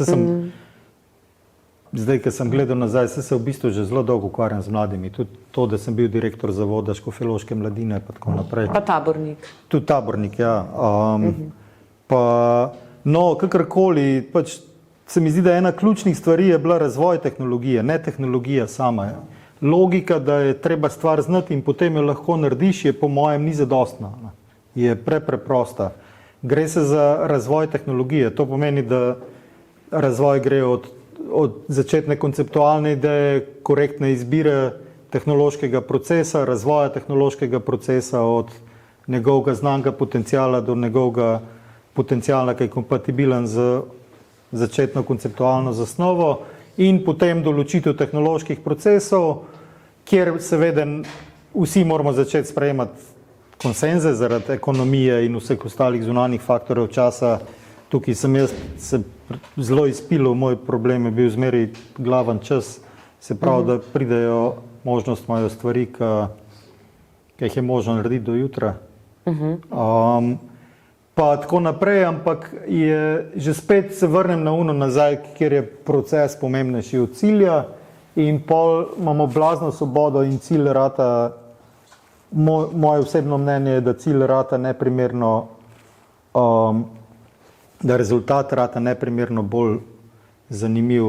Zdaj, ko sem gledal nazaj, se v bistvu že zelo dolgo ukvarjam z mladimi. Tudi to, da sem bil direktor zavoda Škofjeloške mladine, pa tako naprej. Pa tabornik. Tudi tabornik, ja. No, kakorkoli, pač se mi zdi, da ena ključnih stvari je bila razvoj tehnologije, ne tehnologija sama. Logika, da je treba stvar znati in potem jo lahko narediš, je po mojem ni zadostna. Je preprosta. Gre se za razvoj tehnologije. To pomeni, da razvoj gre od začetne konceptualne ideje, korektne izbire tehnološkega procesa, razvoja tehnološkega procesa, od njegovega znanega potencijala do njegovega potencijala, ki je kompatibilen z začetno konceptualno zasnovo, in potem določitev tehnoloških procesov, kjer seveda vsi moramo začeti sprejemati konsenze zaradi ekonomije in vseh ostalih zunanjih faktorjev časa. Tukaj sem jaz se zelo izpilil, moj problem je bil zmeraj glaven čas, se pravi, da pridejo možnost, imajo stvari, ki jih je možno narediti do jutra. Pa tako naprej, ampak že spet se vrnem na uno nazaj, kjer je proces pomembnejši od cilja in pol imamo blazno svobodo in cilj rata, moje osebno mnenje je, da cilj rata neprimerno, da rezultat rata neprimerno bolj zanimiv,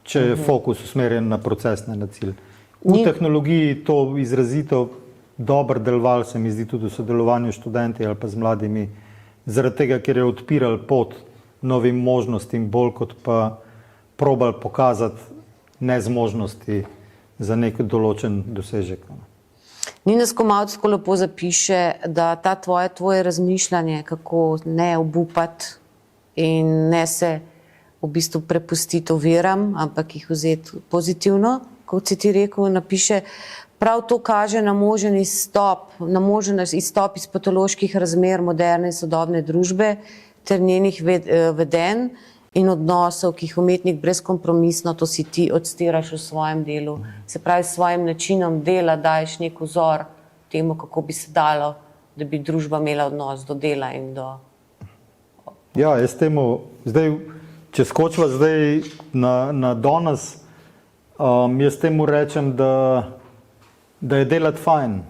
če je fokus usmerjen na proces, ne na cilj. V tehnologiji to izrazito dober deloval, se mi zdi tudi v sodelovanju s študenti ali pa z mladimi, zaradi tega, ker je odpiral pot novim možnostim, bolj kot pa probal pokazati nezmožnosti za nek določen dosežek. Nina Skomalc tako lepo zapiše, da ta tvoje razmišljanje, kako ne obupati in ne se v bistvu prepustiti oviram, ampak jih vzeti pozitivno, kot si ti rekel, napiše, prav to kaže na možen izstop iz patoloških razmer moderne in sodobne družbe ter njenih vedenj in odnosov, ki jih umetnik brezkompromisno, to si ti odstiraš v svojem delu. Se pravi, s svojim načinom dela daješ nek vzor temu, kako bi se dalo, da bi družba imela odnos do dela in do... Ja, jaz temu, zdaj, če skočiva zdaj na danes, jaz temu rečem, da je delati fajn.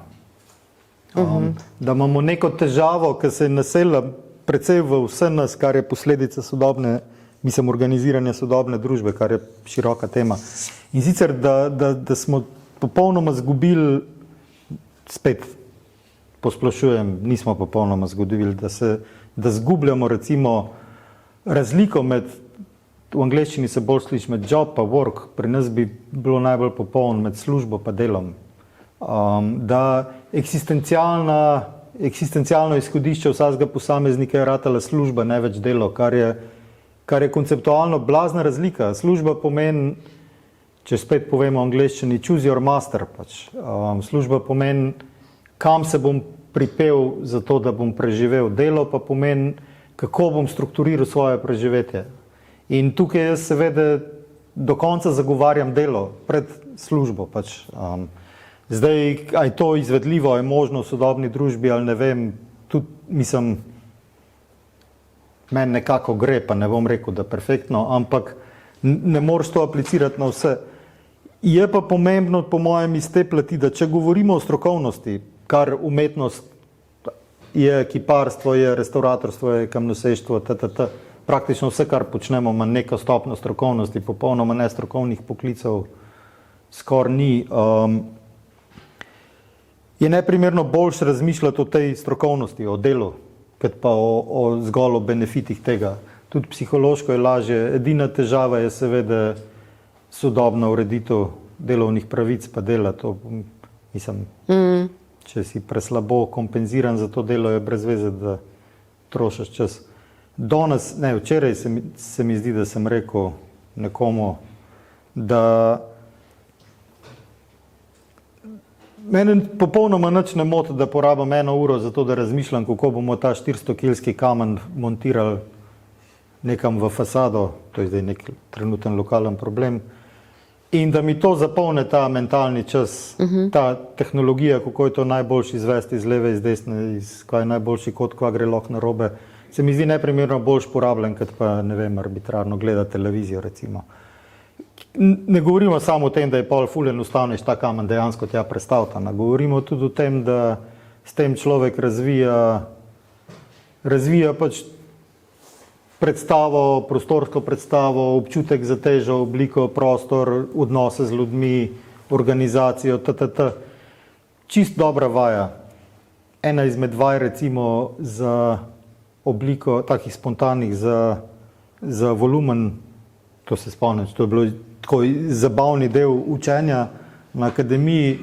Da imamo neko težavo, ki se je naselila precej v vse nas, kar je posledica organiziranja sodobne družbe, kar je široka tema. In sicer, da smo popolnoma zgubili, spet posplošujem, nismo popolnoma zgubili, da zgubljamo recimo razliko med, v angleščini se bolj sliši med job pa work, pri nas bi bilo najbolj popoln med službo pa delom. Da eksistencialno izhodišče vsakega posameznika je ratala služba, ne več delo, kar je konceptualno blazna razlika. Služba pomeni, če spet povemo v angleščini, choose your master. Pač. Služba pomeni, kam se bom pripel za to, da bom preživel. Delo pa pomeni, kako bom strukturiral svoje preživetje. In tukaj jaz seveda do konca zagovarjam delo pred službo. Pač. Zdaj, a je to izvedljivo, je možno v sodobni družbi ali ne vem, tudi mislim, meni nekako gre, pa ne bom rekel, da perfektno, ampak ne moreš to aplicirati na vse. Je pa pomembno, po mojem, iz te plati, da če govorimo o strokovnosti, kar umetnost je, kiparstvo je, restauratorstvo je, kamnoseštvo, praktično vse, kar počnemo, ima neko stopnjo strokovnosti, popolnoma nestrokovnih poklicev skoraj ni. Je neprimerno boljše razmišljati o tej strokovnosti, o delu, kot pa o zgolj o benefitih tega. Tudi psihološko je lažje. Edina težava je seveda sodobna ureditev delovnih pravic pa dela. To, mislim, če si preslabo kompenziran za to delo, je brez veze, da trošiš čas. Danes, ne, včeraj se mi zdi, da sem rekel nekomu, da mene popolnoma nič ne moti, da porabim 1 uro za to, da razmišljam, kako bomo ta 400-kilski kamen montirali nekam v fasado, to je zdaj nek trenuten lokalen problem, in da mi to zapolne ta mentalni čas, ta tehnologija, kako je to najboljši izvesti iz leve, iz desne, kaj je najboljši kot, kaj gre lahko narobe, se mi zdi neprimerno boljš porabljen, kot pa, ne vem, arbitrarno gleda televizijo, recimo. Ne govorimo samo o tem, da je pol ful enostavnejš ta kamen dejansko tja prestavljena. Govorimo tudi o tem, da s tem človek razvija pač predstavo, prostorsko predstavo, občutek za težo, obliko, prostor, odnose z ljudmi, organizacijo, Čist dobra vaja. Ena izmed vaj recimo za obliko takih spontanih, za volumen, to se spomnim, to je bilo tako zabavni del učenja na akademiji.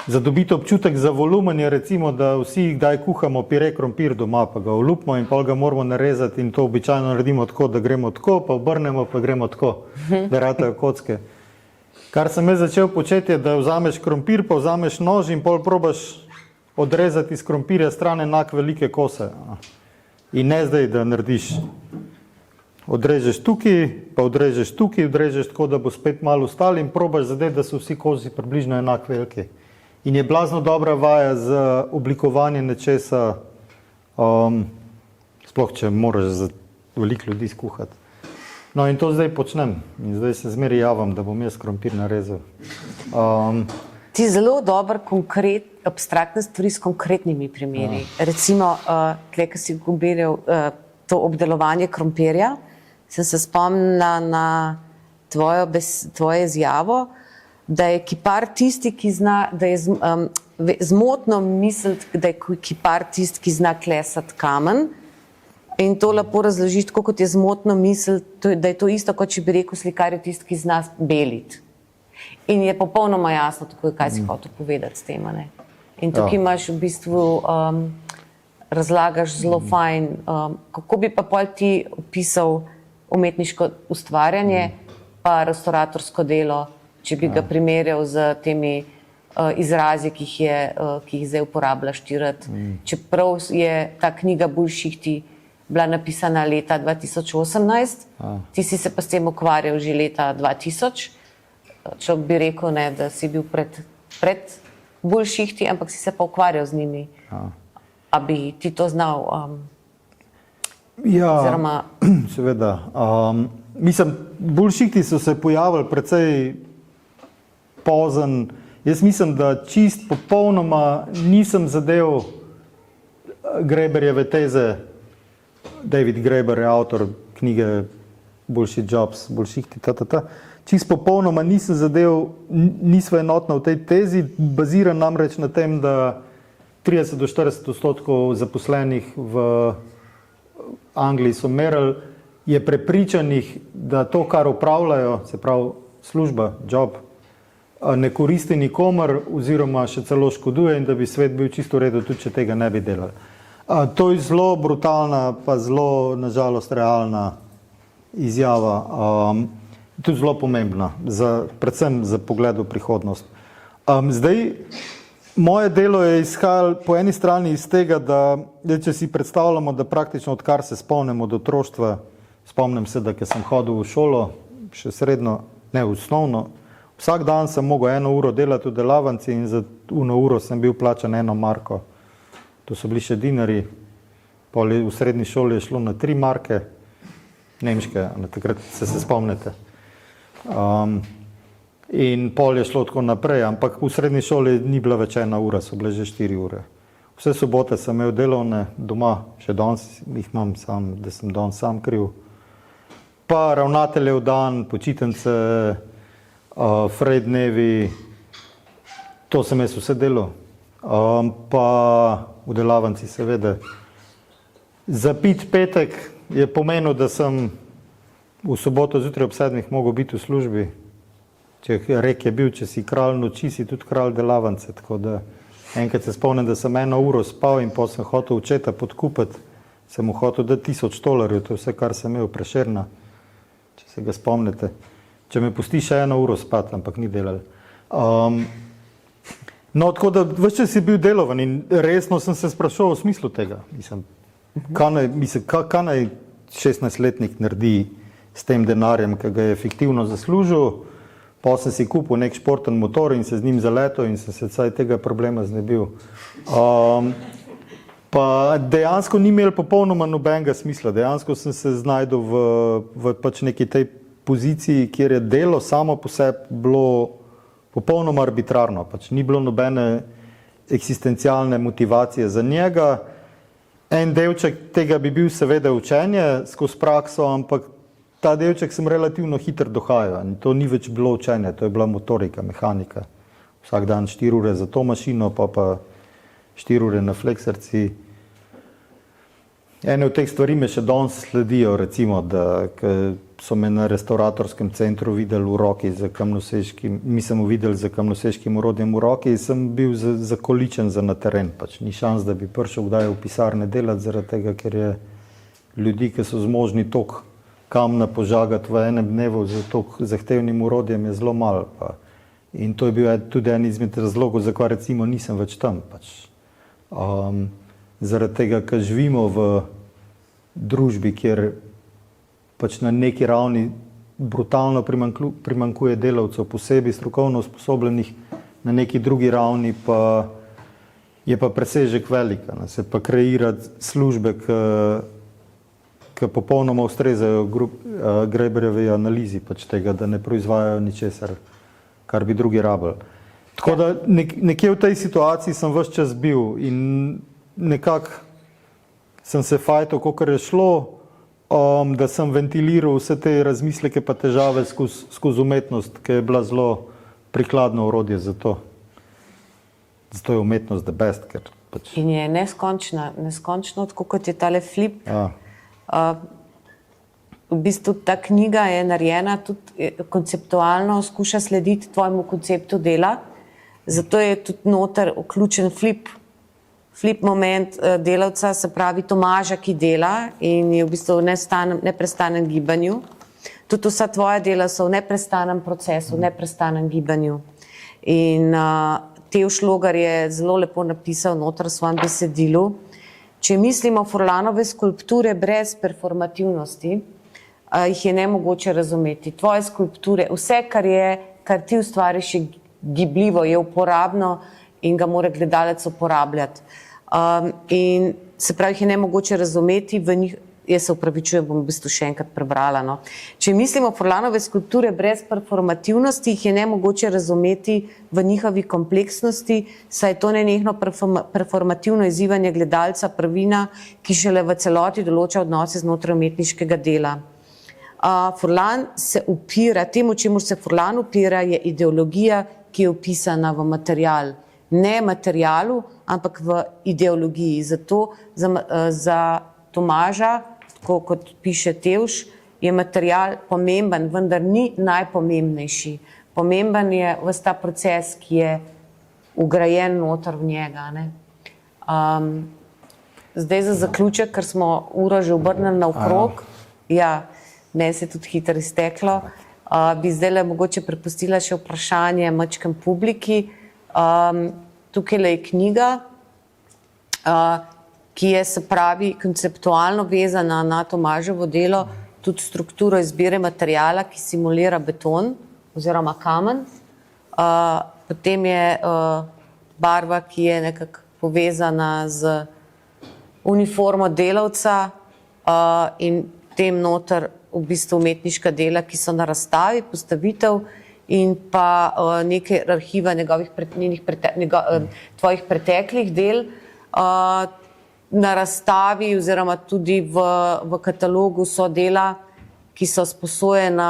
Za dobiti občutek za volumen je recimo, da vsi kdaj kuhamo pire krompir doma, pa ga olupimo in pol ga moramo narezati in to običajno naredimo tako, da gremo tako, pa obrnemo, pa gremo tako, da ratajo kocke. Kar sem jaz začel početi je, da vzameš krompir, pa vzameš nož in pol probaš odrezati iz krompirja stran enak velike kose. In ne zdaj, da narediš. Odrežeš tukaj, pa odrežeš tukaj, odrežeš tako, da bo spet malo ostalo in probaš zadeti, da so vsi kosi približno enak veliki. In je blazno dobra vaja za oblikovanje nečesa, sploh če moraš za veliko ljudi skuhati. No in to zdaj počnem. In zdaj se zmeri javam, da bom jaz krompir narezal. Ti zelo dober abstraktne stvari s konkretnimi primeri. Recimo, tle, ko si govoril to obdelovanje krompirja, sem se spomnila na tvojo izjavo, da je kipar tisti, ki zna, da je zmotno misliti, da je kipar tisti, ki zna klesati kamen. In to lepo razložiš, tako kot je zmotno misliti, da je to isto, kot če bi rekel slikar je tisti, ki zna beliti. In je popolnoma jasno, tako, kaj si hotel povedati s tem. Ne? In tukaj imaš v bistvu, razlagaš zelo fajn, kako bi pa pol ti opisal umetniško ustvarjanje pa restauratorsko delo, če bi ga primerjal z temi izrazi, ki jih zdaj uporabljaš ti rad. Čeprav je ta knjiga Bullshiti bila napisana leta 2018, ti si se pa s tem ukvarjal že leta 2000. Človek bi rekel, ne, da si bil pred Bullshiti, ampak si se pa ukvarjal z njimi. A bi ti to znal? Ja, seveda. Mislim, bullshiti so se pojavili precej pozen. Jaz mislim, da čist popolnoma nisem zadev Graeberjeve teze. David Graeber je avtor knjige Bullshit Jobs, Bullshiti, Čist popolnoma nisem zadev, nisva enotna v tej tezi, bazira namreč na tem, da 30 do 40% zaposlenih v Angliji so merili, je prepričanih, da to, kar upravljajo, se pravi služba, job, ne koristi nikomor oziroma še celo škoduje in da bi svet bil čisto v redu, tudi če tega ne bi delali. To je zelo brutalna, pa zelo, nažalost, realna izjava, tudi zelo pomembna, predvsem za pogled v prihodnost. Zdaj, moje delo je izhajalo po eni strani iz tega, da če si predstavljamo, da praktično odkar se spomnim od otroštva, spomnim se, da ker sem hodil v šolo, še srednjo, ne v osnovno, vsak dan sem mogel 1 uro delati v delavnici in za 1 uro sem bil plačan 1 marko. To so bili še dinari, v srednji šoli je šlo na 3 marke, nemške, takrat se spomnite. In pol je šlo tako naprej, ampak v srednji šoli ni bila več 1 ura, so bile že 4 ure. Vse sobote sem imel delovne doma, še danes jih imam sam, da sem danes sam kriv. Pa ravnateljev dan, počitnice, frej dnevi, to sem jaz vse delal. Pa v delavnici seveda. Za pit petek je pomenil, da sem v soboto zjutraj ob 7 mogel biti v službi. Če rek je bil, če si kralj noči, si tudi kralj delavnice. Tako da enkrat se spomnim, da sem 1 uro spal in potem sem hotel očeta podkupiti. Sem mu hotel dati $1000, to je vse, kar sem imel, Prešerna, če se ga spomnite. Če me pusti še 1 uro spati, ampak ni delal. No, tako da ves čas je bil delovan in resno sem se sprašal v smislu tega. Kaj naj 16-letnik naredi s tem denarjem, ki ga je fiktivno zaslužil, potem sem si kupil nek športen motor in se z njim zaletel in sem se vsaj tega problema znebil. Pa dejansko ni imel popolnoma nobenega smisla. Dejansko sem se znajdel v pač neki tej poziciji, kjer je delo samo po sebi bilo popolnoma arbitrarno. Pač ni bilo nobene eksistencialne motivacije za njega. En delček tega bi bil seveda učenje skozi prakso, ampak ta delček sem relativno hitro dohajal. In to ni več bilo učenje, to je bila motorika, mehanika. Vsak dan 4 ure za to mašino, pa 4 ure na flekserci. Ene od teh stvari me še danes sledijo, recimo, da so me na restauratorskem centru videli v roki za kamnoseškim, mi smo videli za kamnoseškim orodjem v roki in sem bil zakoličen za na teren. Pač ni šans, da bi prišel kdaj v pisarne delati, zaradi tega, ker je ljudi, ki so zmožni toliko kamna požagati v enem dnevu z toliko zahtevnim orodjem, je zelo malo. In to je bil tudi en izmed razlogov, zakaj recimo nisem več tam. Pač. Zaradi tega, ker živimo v družbi, kjer pač na neki ravni brutalno primanjkuje delavcev, posebej strokovno usposobljenih, na neki drugi ravni pa je pa presežek velika. Se pa kreira službe, ki popolnoma ustrezajo Graeberjevi analizi pač tega, da ne proizvajajo ničesar, kar bi drugi rabili. Tako da nekje v tej situaciji sem ves čas bil in nekako sem se fajtal, kakor je šlo, da sem ventiliral vse te razmisleke pa težave skozi umetnost, ki je bila zelo prikladno orodje za to. Zato je umetnost the best. Ker pač... In je neskončno, tako kot je tale flip. Ja. V bistvu ta knjiga je narejena tudi konceptualno, skuša slediti tvojemu konceptu dela, zato je tudi noter vključen flip moment delavca, se pravi Tomaža, ki dela in je v bistvu v neprestanem gibanju. Tudi vsa tvoja dela so v neprestanem procesu, v neprestanem gibanju. In Tev Šlogar je zelo lepo napisal noter v svojem besedilu. Če mislimo Furlanove skulpture brez performativnosti, jih je nemogoče razumeti. Tvoje skulpture, vse, kar ti ustvariš, je gibljivo, je uporabno in ga mora gledalec uporabljati. In se pravi, jih je nemogoče razumeti, jaz se upravičujem, bom v bistvu še enkrat prebrala. No. Če mislimo Furlanove skulpture brez performativnosti, jih je nemogoče razumeti v njihovi kompleksnosti, saj je to nenehno performativno izzivanje gledalca prvina, ki šele v celoti določa odnose znotraj umetniškega dela. Furlan se upira, temu, čemu se Furlan upira, je ideologija, ki je upisana v material. Ne materialu, ampak v ideologiji. Zato za Tomaža, tako kot piše Tevš, je material pomemben, vendar ni najpomembnejši. Pomemben je ves ta proces, ki je ugrajen noter v njega. Ne? Zdaj za zaključek, ker smo uro že obrnili naokrog, ja, meni se je tudi hitro izteklo, bi zdaj mogoče prepustila še vprašanje mačkem publiki. Tukaj je knjiga, ki je, se pravi, konceptualno vezana na Tomaževo delo, tudi strukturo izbire materijala, ki simulira beton oziroma kamen. Potem je barva, ki je nekako povezana z uniformo delavca in tem noter v bistvu umetniška dela, ki so na razstavi, postavitev in pa nekaj arhiva tvojih preteklih del. Na razstavi oziroma tudi v katalogu so dela, ki so sposojena,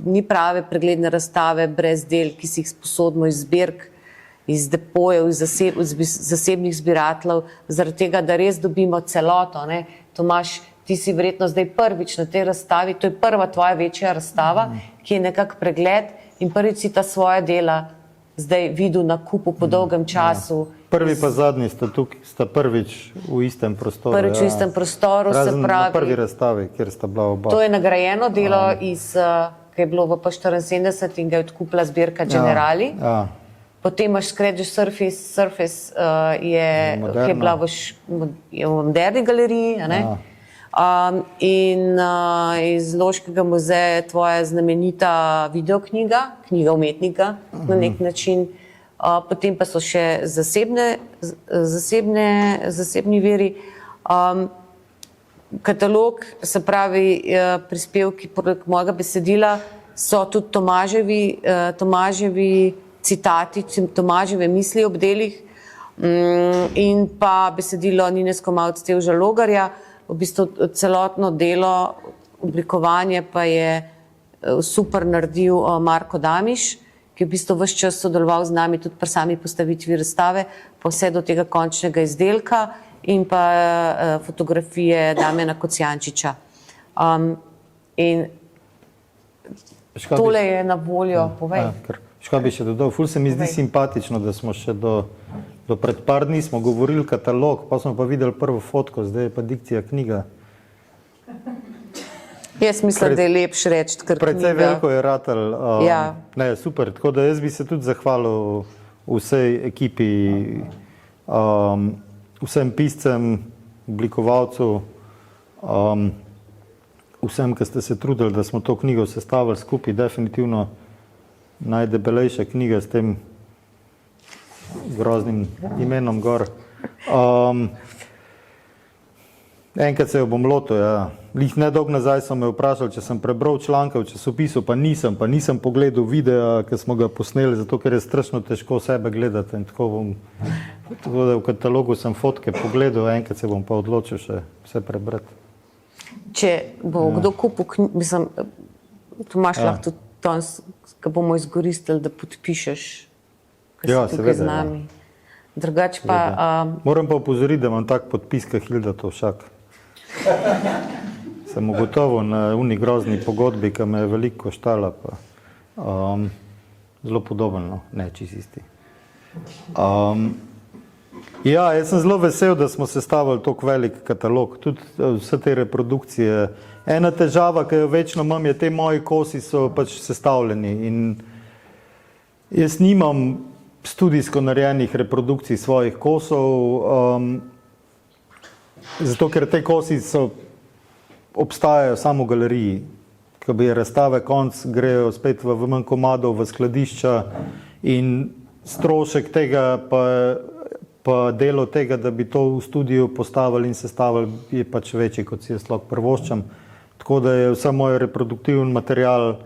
ni prave pregledne razstave brez del, ki si jih sposodimo iz zbirk, iz depojev, iz zasebnih zbirateljev, zaradi tega, da res dobimo celoto. Ne? Tomaž, ti si verjetno zdaj prvič na tej razstavi, to je prva tvoja večja razstava, ki je nekak pregled in prvič si ta svoja dela zdaj videl na kupu po dolgem času. Prvi pa zadnji sta tukaj, sta prvič v istem prostoru. Prvič v istem prostoru, se pravi. Na prvi razstavi, kjer sta bila oba. To je nagrajeno delo, ki je bilo v P74 in ga je odkupila zbirka Generali. Potem imaš Scratch Surface, ki je bila v Moderni galeriji. In iz Loškega muzeja je tvoja znamenita videoknjiga, knjiga umetnika na nek način. Potem pa so še zasebni viri. Katalog, se pravi prispevki mojega besedila, so tudi Tomaževi citati, Tomaževe misli ob delih in pa besedilo Nine Skomalc Tevža Logarja. V bistvu celotno delo, oblikovanje pa je super naredil Marko Damiš, ki je v bistvu ves čas sodeloval z nami tudi pri sami postavitvi razstave, pa vse do tega končnega izdelka in pa fotografije Damjana Kocijančiča. In tole je na voljo, povej. Škaj bi še dodal, ful se mi zdi simpatično, da smo še do pred par dni smo govorili katalog, pa smo pa videli prvo fotko, zdaj je pa dikcija knjiga. Jaz mislim, da je lepše reči, ker knjiga. Precej veliko je ratal. Ne, super, tako da jaz bi se tudi zahvalil vsej ekipi, vsem piscem, oblikovalcu, vsem, ki ste se trudili, da smo to knjigo sestavili skupaj, definitivno najdebelejša knjiga s tem groznim imenom gor. Enkrat se jo bom lotil, ja. Lih nedolgo nazaj so me vprašali, če sem prebral članke v časopisu, pa nisem pogledal videa, ki smo ga posneli, zato ker je strašno težko sebe gledati. In tako da v katalogu sem fotke pogledal, enkrat se bom pa odločil še vse prebrati. Če bo kdo kupil mislim, Tomaž lahko tudi danes, ko bomo izkoristili, da podpišeš, ki si tukaj z nami. Drugač pa... Moram pa opozoriti, da imam tak podpis, kot Hilda Tovšak. Sem ugotovil na uni grozni pogodbi, ki me je veliko koštala, pa zelo podoben, no, ne čisto isti. Ja, jaz sem zelo vesel, da smo sestavili tako velik katalog, tudi vse te reprodukcije. Ena težava, ki jo večno imam, je te moji kosi so pač sestavljeni in jaz nimam studijsko narejenih reprodukcij svojih kosov, zato ker te kosi obstajajo samo v galeriji. Ko bi razstave konc, grejo spet v manj komadov, v skladišča in strošek tega pa pa delo tega, da bi to v studiu postavili in sestavili, je pač večji, kot si jaz lahko privoščam. Tako da je vsa moj reproduktivni material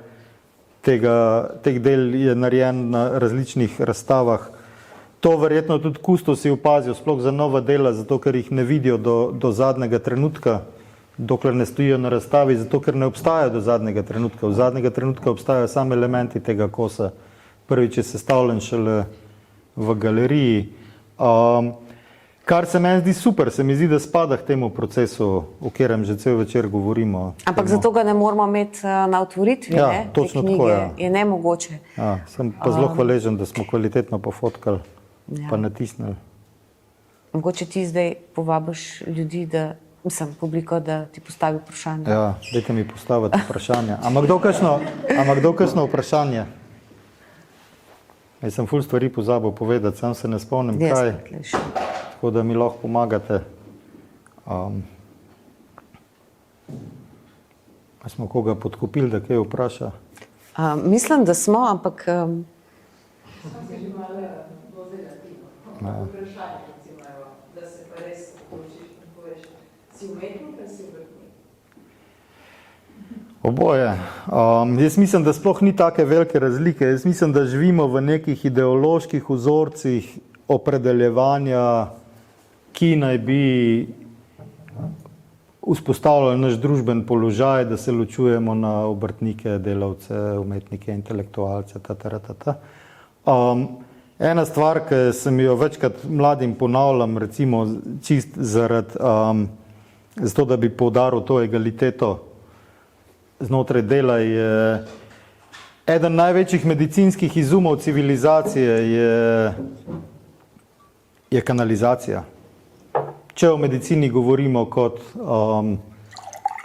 teh del je narejen na različnih razstavah. To verjetno tudi kustosi opazijo, sploh za nova dela, zato ker jih ne vidijo do zadnjega trenutka, dokler ne stojijo na razstavi, zato ker ne obstajajo do zadnjega trenutka. V zadnjega trenutka obstajajo samo elementi tega kosa. Prvič je sestavljen šele v galeriji. Kar se meni zdi super, se mi zdi, da spada k temu procesu, o katerem že cel večer govorimo. Ampak zato ga ne moramo imeti na otvoritvi, Ja, ne? točno Te knjige tako, ja. je nemogoče. Ja, sem pa zelo hvaležen, da smo kvalitetno pofotkali, Ja. pa natisnili. Mogoče ti zdaj povabiš ljudi, publiko, da ti postavi vprašanje. Ja, dajte mi postaviti vprašanje. Ampak kdo kakšno vprašanje? Jaz sem ful stvari pozabil povedati, sam se ne spomnim, kaj, tako da mi lahko pomagate. A smo koga podkupili, da kaj vpraša? Mislim, da smo, ampak Oboje. Jaz mislim, da sploh ni take velike razlike. Jaz mislim, da živimo v nekih ideoloških vzorcih opredeljevanja, ki naj bi vzpostavljali naš družben položaj, da se ločujemo na obrtnike, delavce, umetnike, intelektualce, Ena stvar, ki sem jo večkrat mladim ponavljam, recimo čist zato, da bi poudaril to egaliteto znotraj dela, je eden največjih medicinskih izumov civilizacije je kanalizacija. Če o medicini govorimo kot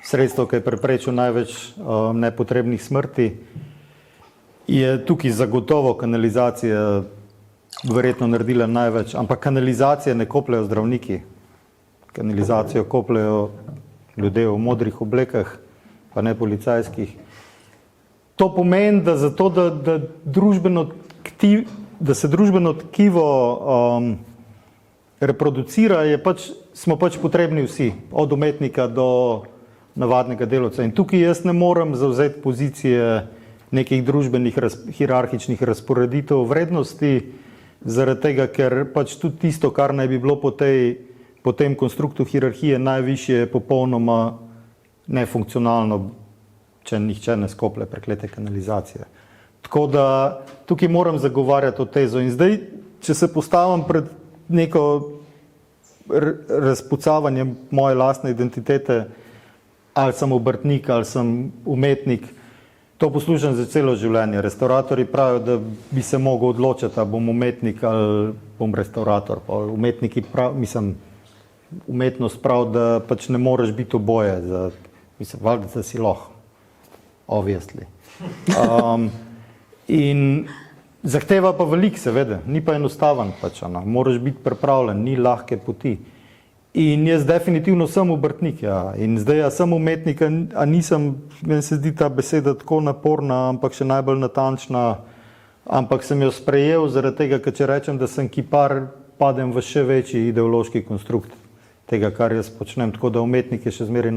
sredstvo, ki je preprečil največ nepotrebnih smrti, je tukaj zagotovo kanalizacija verjetno naredila največ, ampak kanalizacije ne kopljejo zdravniki. Kanalizacijo kopljejo ljudje v modrih oblekah, pa ne policajskih. To pomeni, da zato, da se družbeno tkivo reproducira, smo potrebni vsi, od umetnika do navadnega delavca. In tukaj jaz ne morem zavzeti pozicije nekih družbenih hierarhičnih razporeditev vrednosti, zaradi tega, ker tudi tisto, kar naj bi bilo po tem konstruktu hierarhije najvišje, je popolnoma nefunkcionalno, če nihče ne skople preklete kanalizacije. Tako da tukaj moram zagovarjati to tezo. In zdaj, če se postavim pred neko razpucavanje moje lastne identitete, ali sem obrtnik, ali sem umetnik, to poslušam za celo življenje. Restauratorji pravijo, da bi se mogel odločiti, ali bom umetnik ali bom restaurator. Umetniki umetnost pravi, da ne moreš biti oboje. Valjda, da si lahko. Obviously. In zahteva pa veliko, seveda, ni pa enostaven. Moraš biti pripravljen, ni lahke poti. In jaz definitivno sem obrtnik, ja. In zdaj, a sem umetnik, a nisem, meni se zdi ta beseda tako naporna, ampak še najbolj natančna, ampak sem jo sprejel zaradi tega, ker če rečem, da sem kipar, padem v še večji ideološki konstrukt tega, kar jaz počnem. Tako da umetnik je še zmeraj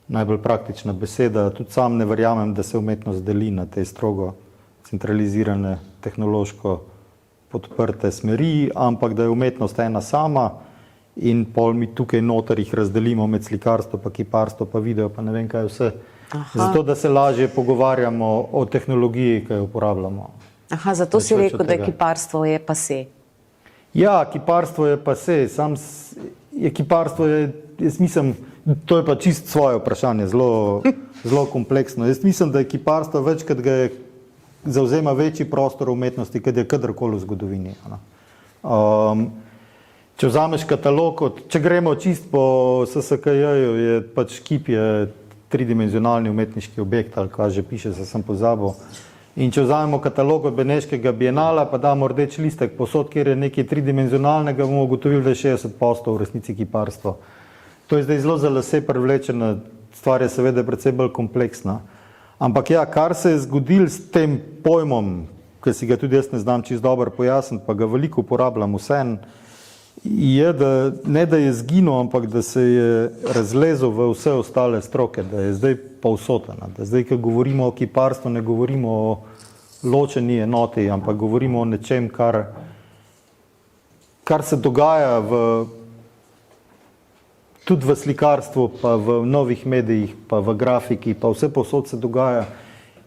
najbolj praktična beseda. Tudi sam ne verjamem, da se umetnost deli na te strogo centralizirane, tehnološko podprte smeri, ampak da je umetnost ena sama in pol mi tukaj noter jih razdelimo med slikarstvo, pa kiparstvo, pa video, pa ne vem kaj vse. Zato, da se lažje pogovarjamo o tehnologiji, ki jo uporabljamo. Zato si rekel, da kiparstvo je pase. Ja, kiparstvo je pase. Jaz mislim, to je pa čist svoje vprašanje, zelo kompleksno. Jaz mislim, da je kiparstvo večkrat ga je zavzema večji prostor umetnosti, kot je kadarkoli v zgodovini. Če vzameš katalog, če gremo čist po SSKJ-ju, je kip je tridimenzionalni umetniški objekt, ali kaj že piše, se sem pozabil. In če vzamemo katalog od Beneškega bienala, pa damo rdeč listek posod, kjer je nekaj tridimenzionalnega, bomo ugotovili, da je 60% v resnici kiparstvo. To je zdaj zelo za lase privlečena, stvar je seveda precej bolj kompleksna. Ampak ja, kar se je zgodilo s tem pojmom ki si ga tudi jaz ne znam čisto dobro pojasniti, pa ga veliko uporabljam vseeno, je, da ne da je zginil, ampak da se je razlezel v vse ostale stroke, da je zdaj povsotena. Da zdaj, ko govorimo o kiparstvu, ne govorimo o ločeni enoti, ampak govorimo o nečem, kar se dogaja tudi v slikarstvu, pa v novih medijih, pa v grafiki, pa vse povsod se dogaja.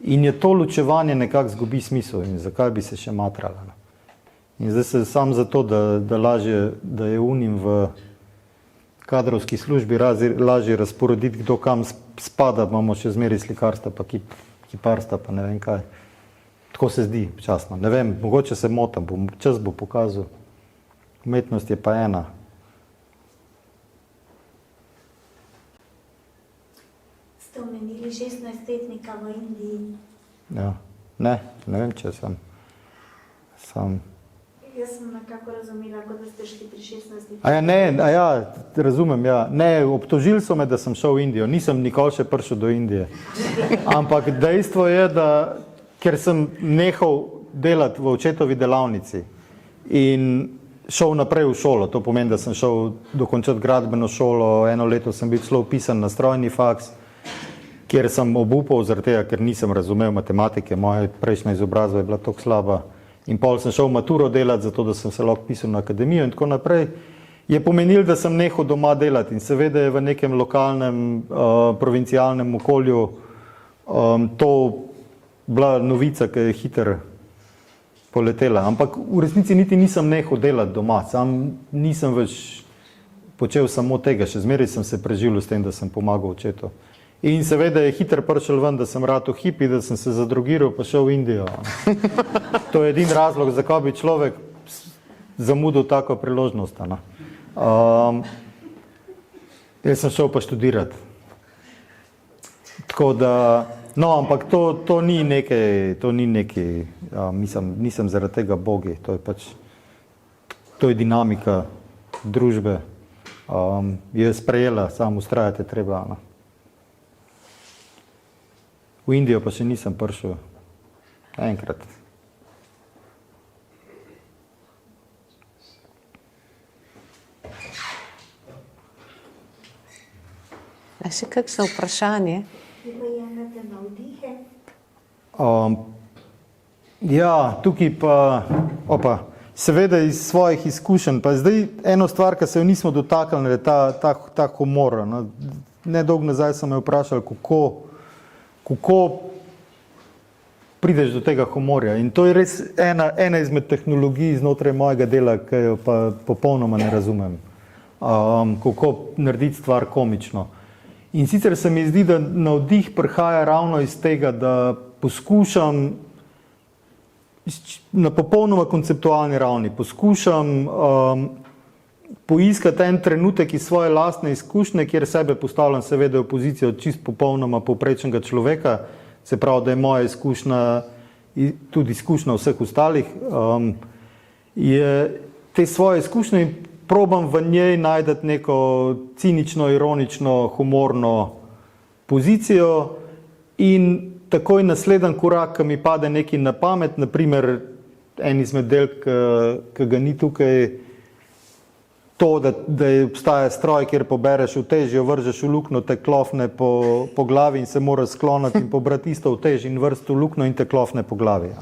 In je to ločevanje nekako zgubi smisel in zakaj bi se še matrala. In zdaj se sam zato, da je unim v kadrovski službi lažje razporediti, kdo kam spada, imamo še zmeri slikarstva, pa kiparstva, pa ne vem kaj. Tako se zdi včasno. Ne vem, mogoče se motam, čas bo pokazal. Umetnost je pa ena. Ste omenili 16-letnika v Indiji. Ja. Ne vem, če sem. Jaz sem nekako razumela, kot da ste šli pri 16 letih. Razumem, ja. Ne, obtožili so me, da sem šel v Indijo. Nisem nikoli še prišel do Indije. Ampak dejstvo je, da ker sem nehal delati v očetovi delavnici in šel naprej v šolo, to pomeni, da sem šel dokončati gradbeno šolo, 1 leto sem bil celo vpisan na strojni faks, kjer sem obupal zaradi tega, ker nisem razumel matematike, moja prejšnja izobrazba je bila tako slaba. In pol sem šel maturo delati, zato da sem se lahko pisal na akademijo in tako naprej. Je pomenil, da sem nehal doma delati in seveda je v nekem lokalnem, provincialnem okolju to bila novica, ki je hitro poletela. Ampak v resnici niti nisem nehal delati doma, sam nisem več počel samo tega, še zmeraj sem se preživljal s tem, da sem pomagal očetu. In seveda je hitro prišel ven, da sem rato hipi, da sem se zadrogiral, pa šel v Indijo. To je edini razlog, zakaj bi človek zamudil tako priložnost. Jaz sem šel pa študirati. Tako da, no, ampak to ni nekaj, nisem zaradi tega bogi, to je dinamika družbe. Je sprejela, samo ustrajati treba. V Indijo pa še nisem prišel enkrat. Še kakšno vprašanje? Vi pa jemljete navdihe? Ja, tukaj pa, seveda iz svojih izkušenj, pa zdaj eno stvar, ki se jo nismo dotaknili, je ta humor. Nedolgo nazaj sem me vprašal, kako prideš do tega humorja. In to je res ena izmed tehnologij znotraj mojega dela, ki jo pa popolnoma ne razumem. Kako narediti stvar komično. In sicer se mi zdi, da navdih prihaja ravno iz tega, da poskušam na popolnoma konceptualni ravni, poskušam poiskati en trenutek iz svoje lastne izkušnje, kjer sebe postavljam seveda v pozicijo čist popolnoma povprečnega človeka, se pravi, da je moja izkušnja tudi izkušnja vseh ostalih, je te svoje izkušnje in probam v njej najdeti neko cinično, ironično, humorno pozicijo in takoj naslednji korak, ki mi pade nekaj na pamet, naprimer en izmed del, ki ga ni tukaj, to, da obstaja stroj, kjer pobereš utež, jo vržeš v luknjo, te klofne po glavi in se mora skloniti in pobrati isto utež in vrsti v luknjo in te klofne po glavi.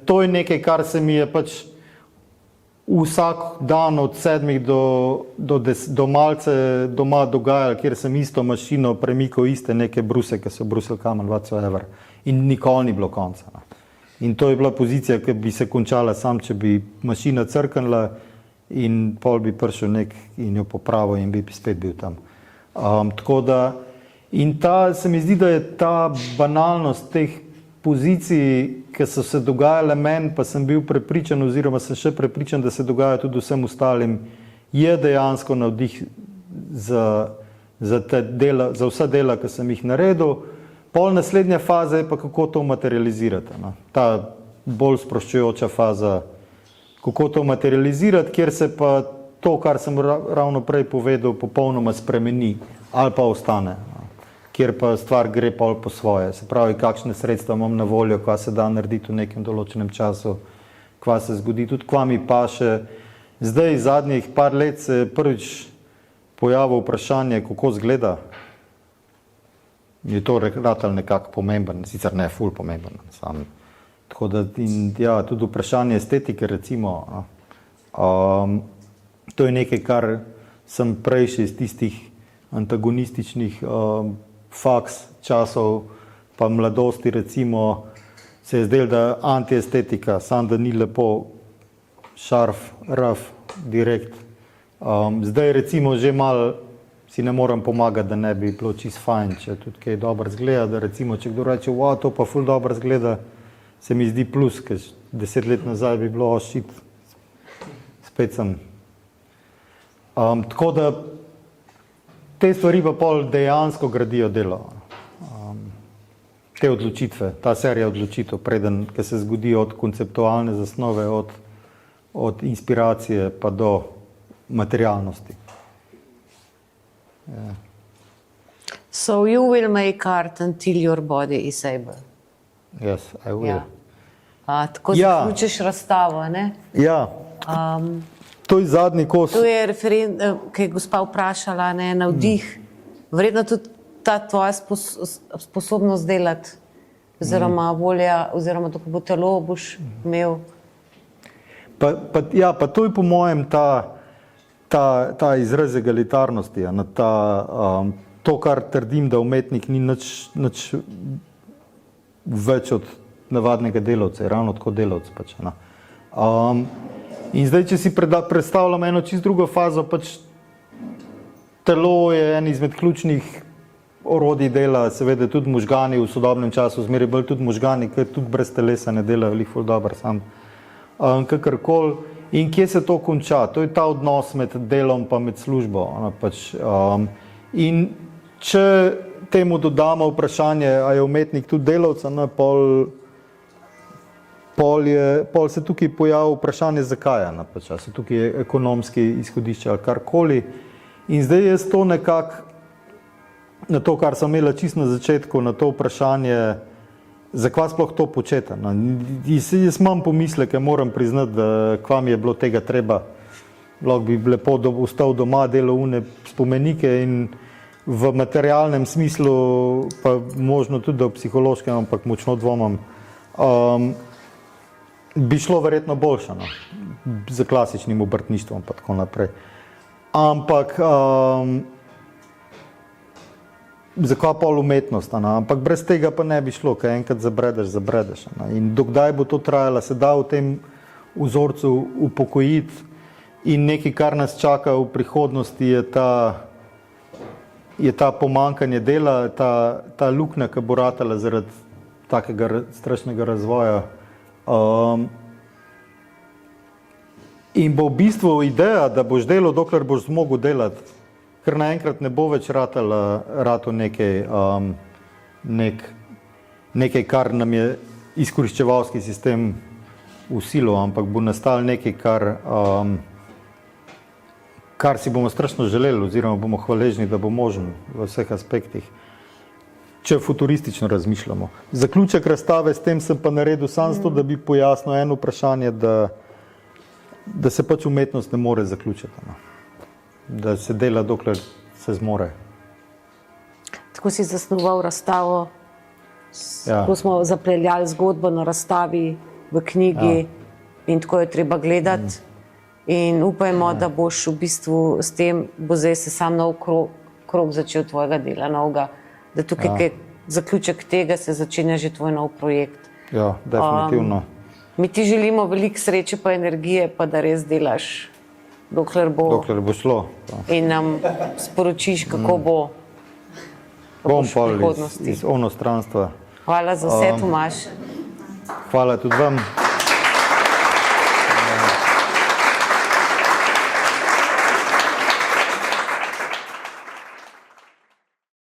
To je nekaj, kar se mi je pač vsak dan od 7 do malce doma dogajalo, kjer sem isto mašino premikal iste neke bruse, ki so brusili kamen whatsoever. In nikoli ni bilo konca. In to je bila pozicija, ki bi se končala sam, če bi mašina crknila in pol bi prišel nek in jo popravil in bi spet bil tam. Tako da, in se mi zdi, da je ta banalnost teh pozicij, ki so se dogajale meni, pa sem bil prepričan oziroma sem še prepričan, da se dogaja tudi vsem ostalim, je dejansko navdih za vsa dela, ki sem jih naredil. Pol naslednja faza je pa, kako to materializirati. Ta bolj sproščujoča faza, kako to materializirati, kjer se pa to, kar sem ravno prej povedal, popolnoma spremeni ali pa ostane. kjer pa stvar gre pol po svoje. Se pravi, kakšne sredstva imam na voljo, kva se da narediti v nekem določenem času, kva se zgodi, tudi kva mi paše. Zdaj, zadnjih par let se je prvič pojavilo vprašanje, kako zgleda. Je to ratal nekako pomemben, sicer ne ful pomemben, sam. Tako da, in ja, tudi vprašanje estetike, recimo, to je nekaj, kar sem prej še iz tistih antagonističnih faks časov, pa mladosti, recimo, se je zdelo, da antiestetika, sam da ni lepo, šarf, raf, direkt. Zdaj, recimo, že malo si ne moram pomagati, da ne bi bilo čist fajn, če tudi kaj dobro zgleda, da recimo, če kdo reče, wow, to pa ful dobro zgleda, se mi zdi plus, ker 10 let nazaj bi bilo, shit, spet sem. Tako da te stvari pa pol dejansko gradijo delo. Te odločitve, ta serija odločitev, preden, ki se zgodi od konceptualne zasnove, od inspiracije pa do materialnosti. Yeah. So you will make art until your body is able. Yes, I will. Ja. Tako Ja. zaključiš razstavo, ne? Ja, to je zadnji kos. To je ki je gospa vprašala, ne, navdih. Verjetno tudi ta tvoja sposobnost delati, oziroma volja, oziroma to, ko bo telo, boš imel. Pa to je po mojem ta izraz egalitarnosti, to, kar trdim, da umetnik ni nič več od navadnega delavca, je ravno tako delavc pač. In zdaj, če si predstavljamo eno čisto drugo fazo, pač telo je en izmed ključnih orodij dela, seveda tudi možgani v sodobnem času, zmeraj bolj tudi možgani, ker tudi brez telesa ne delajo lih ful dobro sam. Kakorkoli. In kje se to konča? To je ta odnos med delom pa med službo. In če temu dodamo vprašanje, a je umetnik tudi delavca, pol se tukaj pojavi vprašanje, zakaj je. Se tukaj je ekonomski izhodišče ali karkoli. In zdaj jaz to nekako, na to, kar sem imela čisto na začetku, na to vprašanje, zakaj sploh to početi. Jaz imam pomisleke, moram priznati, da kva mi je bilo tega treba. Lahko bi lepo ostal doma, delal une spomenike in v materialnem smislu, pa možno tudi v psihološkem, ampak močno dvomam, bi šlo verjetno boljše, za klasičnim obrtništvom pa tako naprej. Ampak zakaj pol umetnost, ampak brez tega pa ne bi šlo, ker enkrat zabredeš. In dokdaj bo to trajalo, se da v tem vzorcu upokojiti in nekaj, kar nas čaka v prihodnosti, je ta pomankanje dela, ta luknja, ki bo ratala zaradi takega strašnega razvoja. In bo v bistvu ideja, da boš delal, dokler boš zmogel delati, ker naenkrat ne bo več rato nekaj, kar nam je izkoriščevalski sistem vsilil, ampak bo nastal nekaj, kar si bomo strašno želeli, oziroma bomo hvaležni, da bo možen v vseh aspektih, če futuristično razmišljamo. Zaključek razstave s tem sem pa naredil samo zato, da bi pojasnil eno vprašanje, da se pač umetnost ne more zaključiti. Da se dela, dokler se zmore. Tako si zasnoval razstavo, ko smo zapeljali zgodbo na razstavi, v knjigi in tako je treba gledati. In upajmo, da boš v bistvu s tem, bo zdaj se sam nov krog začel tvojega dela novega, da tukaj je zaključek tega, se začenja že tvoj nov projekt. Ja, definitivno. Mi ti želimo veliko sreče pa energije, pa da res delaš, dokler bo šlo. In nam sporočiš, kako bo Bom v pa prihodnosti. iz onostranstva. Hvala za vse, Tomaž. Hvala tudi vam.